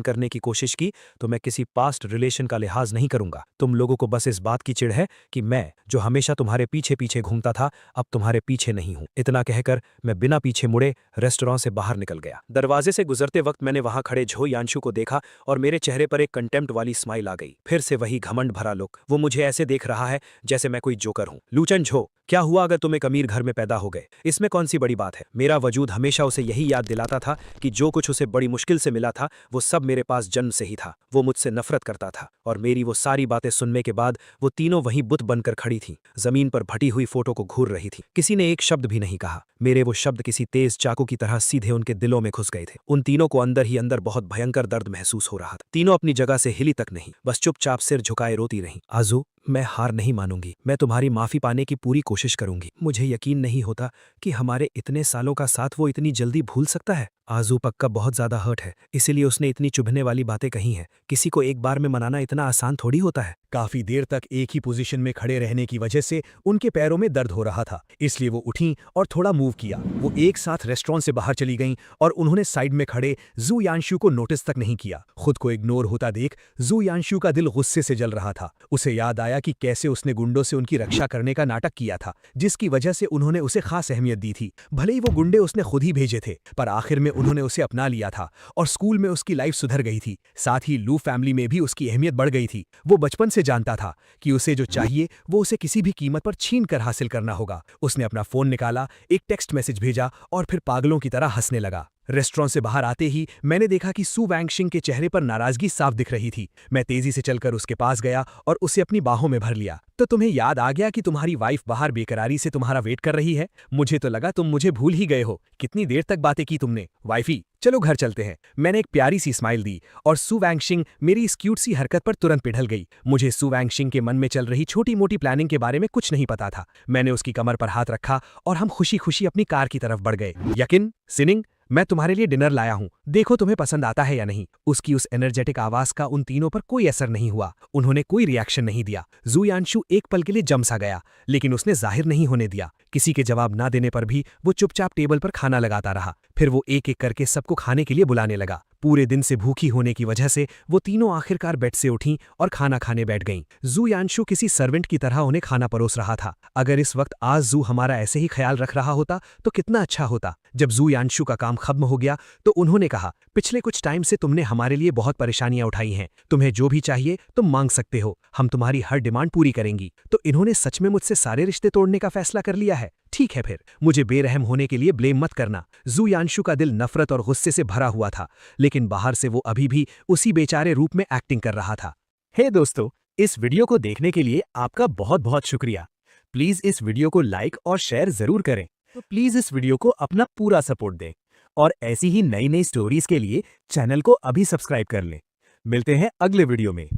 करने की कोशिश की तो मैं किसी पास्ट रिलेशन का लिहाज नहीं करूंगा। तुम लोगों को बस इस बात की चिढ़ है कि मैं, जो हमेशा तुम्हारे पीछे पीछे घूमता था, अब तुम्हारे पीछे नहीं हूं। इतना कहकर मैं बिना पीछे मुड़े रेस्टोरेंट से बाहर निकल गया। दरवाजे से गुजरते वक्त मैंने वहां खड़े झो यानशु को देखा और मेरे चेहरे पर एक कंटेम्प्ट वाली स्माइल आ गई। फिर से वही घमंड भरा लुक। वो मुझे ऐसे देख रहा है जैसे मैं कोई जोकर हूं। लूचन झो, क्या हुआ अगर तुम एक अमीर घर में पैदा हो गए? इसमें कौन सी बड़ी बात है? मेरा वजूद हमेशा उसे यही याद दिलाता था कि जो कुछ उसे बड़ी मुश्किल से मिला था वो सब मेरे पास जन्म से ही था। वो मुझसे नफरत करता था और मेरी वो सारी बातें सुनने के बाद वो तीनों वहीं बुत बनकर खड़ी थीं, जमीन पर फटी हुई फोटो को घूर रही थी। किसी ने एक शब्द भी नहीं कहा। मेरे वो शब्द किसी तेज चाकू की तरह सीधे उनके दिलों में घुस गए थे। उन तीनों को अंदर ही अंदर बहुत भयंकर दर्द महसूस हो रहा था। तीनों अपनी जगह से हिली तक नहीं, बस चुपचाप सिर झुकाए रोती रहीं। आजू, मैं हार नहीं मानूंगी। मैं तुम्हारी माफी पाने की पूरी कोशिश करूंगी। मुझे यकीन नहीं होता कि हमारे इतने सालों का साथ वो इतनी जल्दी भूल सकता है। आजू पक्का बहुत ज्यादा हर्ट है, इसीलिए उसने इतनी चुभने वाली बातें कही हैं। किसी को एक बार में मनाना इतना आसान थोड़ी होता है। काफी देर तक एक ही पोजीशन में खड़े रहने की वजह से उनके पैरों में दर्द हो रहा था, इसलिए वो उठीं और थोड़ा मूव किया। वो एक साथ रेस्टोरेंट से बाहर चली गईं और उन्होंने साइड में खड़े जू यानशु को नोटिस तक नहीं किया। खुद को इग्नोर होता देख जू यानशु का दिल गुस्से से जल रहा था। उसे याद आया कि कैसे उसने गुंडों से उनकी रक्षा करने का नाटक किया था, जिसकी वजह से उन्होंने उसे खास अहमियत दी थी। भले ही वो गुंडे उसने खुद ही भेजे थे, पर आखिर में उन्होंने उसे अपना लिया था और स्कूल में उसकी लाइफ सुधर गई थी। साथ ही लू फैमिली में भी उसकी अहमियत बढ़ गई थी। वो बचपन से जानता था कि उसे जो चाहिए वो उसे किसी भी कीमत पर छीन कर हासिल करना होगा। उसने अपना फोन निकाला, एक टेक्स्ट मैसेज भेजा और फिर पागलों की तरह हंसने लगा। रेस्टोरेंट से बाहर आते ही मैंने देखा कि सू वैंगशिंग के चेहरे पर नाराजगी साफ दिख रही थी। मैं तेजी से चलकर उसके पास गया और उसे अपनी बाहों में भर लिया। तो तुम्हें याद आ गया कि तुम्हारी वाइफ बाहर बेकरारी से तुम्हारा वेट कर रही है? मुझे तो लगा तुम मुझे भूल ही गए हो। कितनी देर तक बातें की तुमने? वाइफी, चलो घर चलते हैं। मैंने एक प्यारी सी स्माइल दी और सू वैंगशिंग मेरी इस क्यूट सी हरकत पर तुरंत पिघल गई। मुझे सू वैंगशिंग के मन में चल रही छोटी मोटी प्लानिंग के बारे में कुछ नहीं पता था। मैंने उसकी कमर पर हाथ रखा और हम खुशी खुशी अपनी कार की तरफ बढ़ गए। यकिन, सिनिंग, मैं तुम्हारे लिए डिनर लाया हूं, देखो तुम्हें पसंद आता है या नहीं। उसकी उस एनर्जेटिक आवाज का उन तीनों पर कोई असर नहीं हुआ। उन्होंने कोई रिएक्शन नहीं दिया। जू यानशु एक पल के लिए जम सा गया, लेकिन उसने जाहिर नहीं होने दिया। किसी के जवाब ना देने पर भी वो चुपचाप टेबल पर खाना लगाता रहा। फिर वो एक एक करके सबको खाने के लिए बुलाने लगा। पूरे दिन से भूखी होने की वजह से वो तीनों आखिरकार बेड से उठीं और खाना खाने बैठ गईं। जू यानशु किसी सर्वेंट की तरह उन्हें खाना परोस रहा था। अगर इस वक्त आज जू हमारा ऐसे ही ख्याल रख रहा होता तो कितना अच्छा होता। जब जू यानशु का काम खत्म हो गया तो उन्होंने कहा, पिछले कुछ टाइम से तुमने हमारे लिए बहुत परेशानियां उठाई हैं। तुम्हें जो भी चाहिए तुम मांग सकते हो, हम तुम्हारी हर डिमांड पूरी करेंगी। तो इन्होंने सच में मुझसे सारे रिश्ते तोड़ने का फैसला कर लिया है? ठीक है, फिर मुझे बेरहम होने के लिए ब्लेम मत करना। जू यानशु का दिल नफरत और गुस्से से भरा हुआ था, लेकिन बाहर से वो अभी भी उसी बेचारे रूप में एक्टिंग कर रहा था। हे दोस्तों, इस वीडियो को देखने के लिए आपका बहुत बहुत शुक्रिया। प्लीज इस वीडियो को लाइक और शेयर जरूर करें। तो प्लीज इस वीडियो को अपना पूरा सपोर्ट दें और ऐसी ही नई नई स्टोरीज के लिए चैनल को अभी सब्सक्राइब कर लें। मिलते हैं अगले वीडियो में।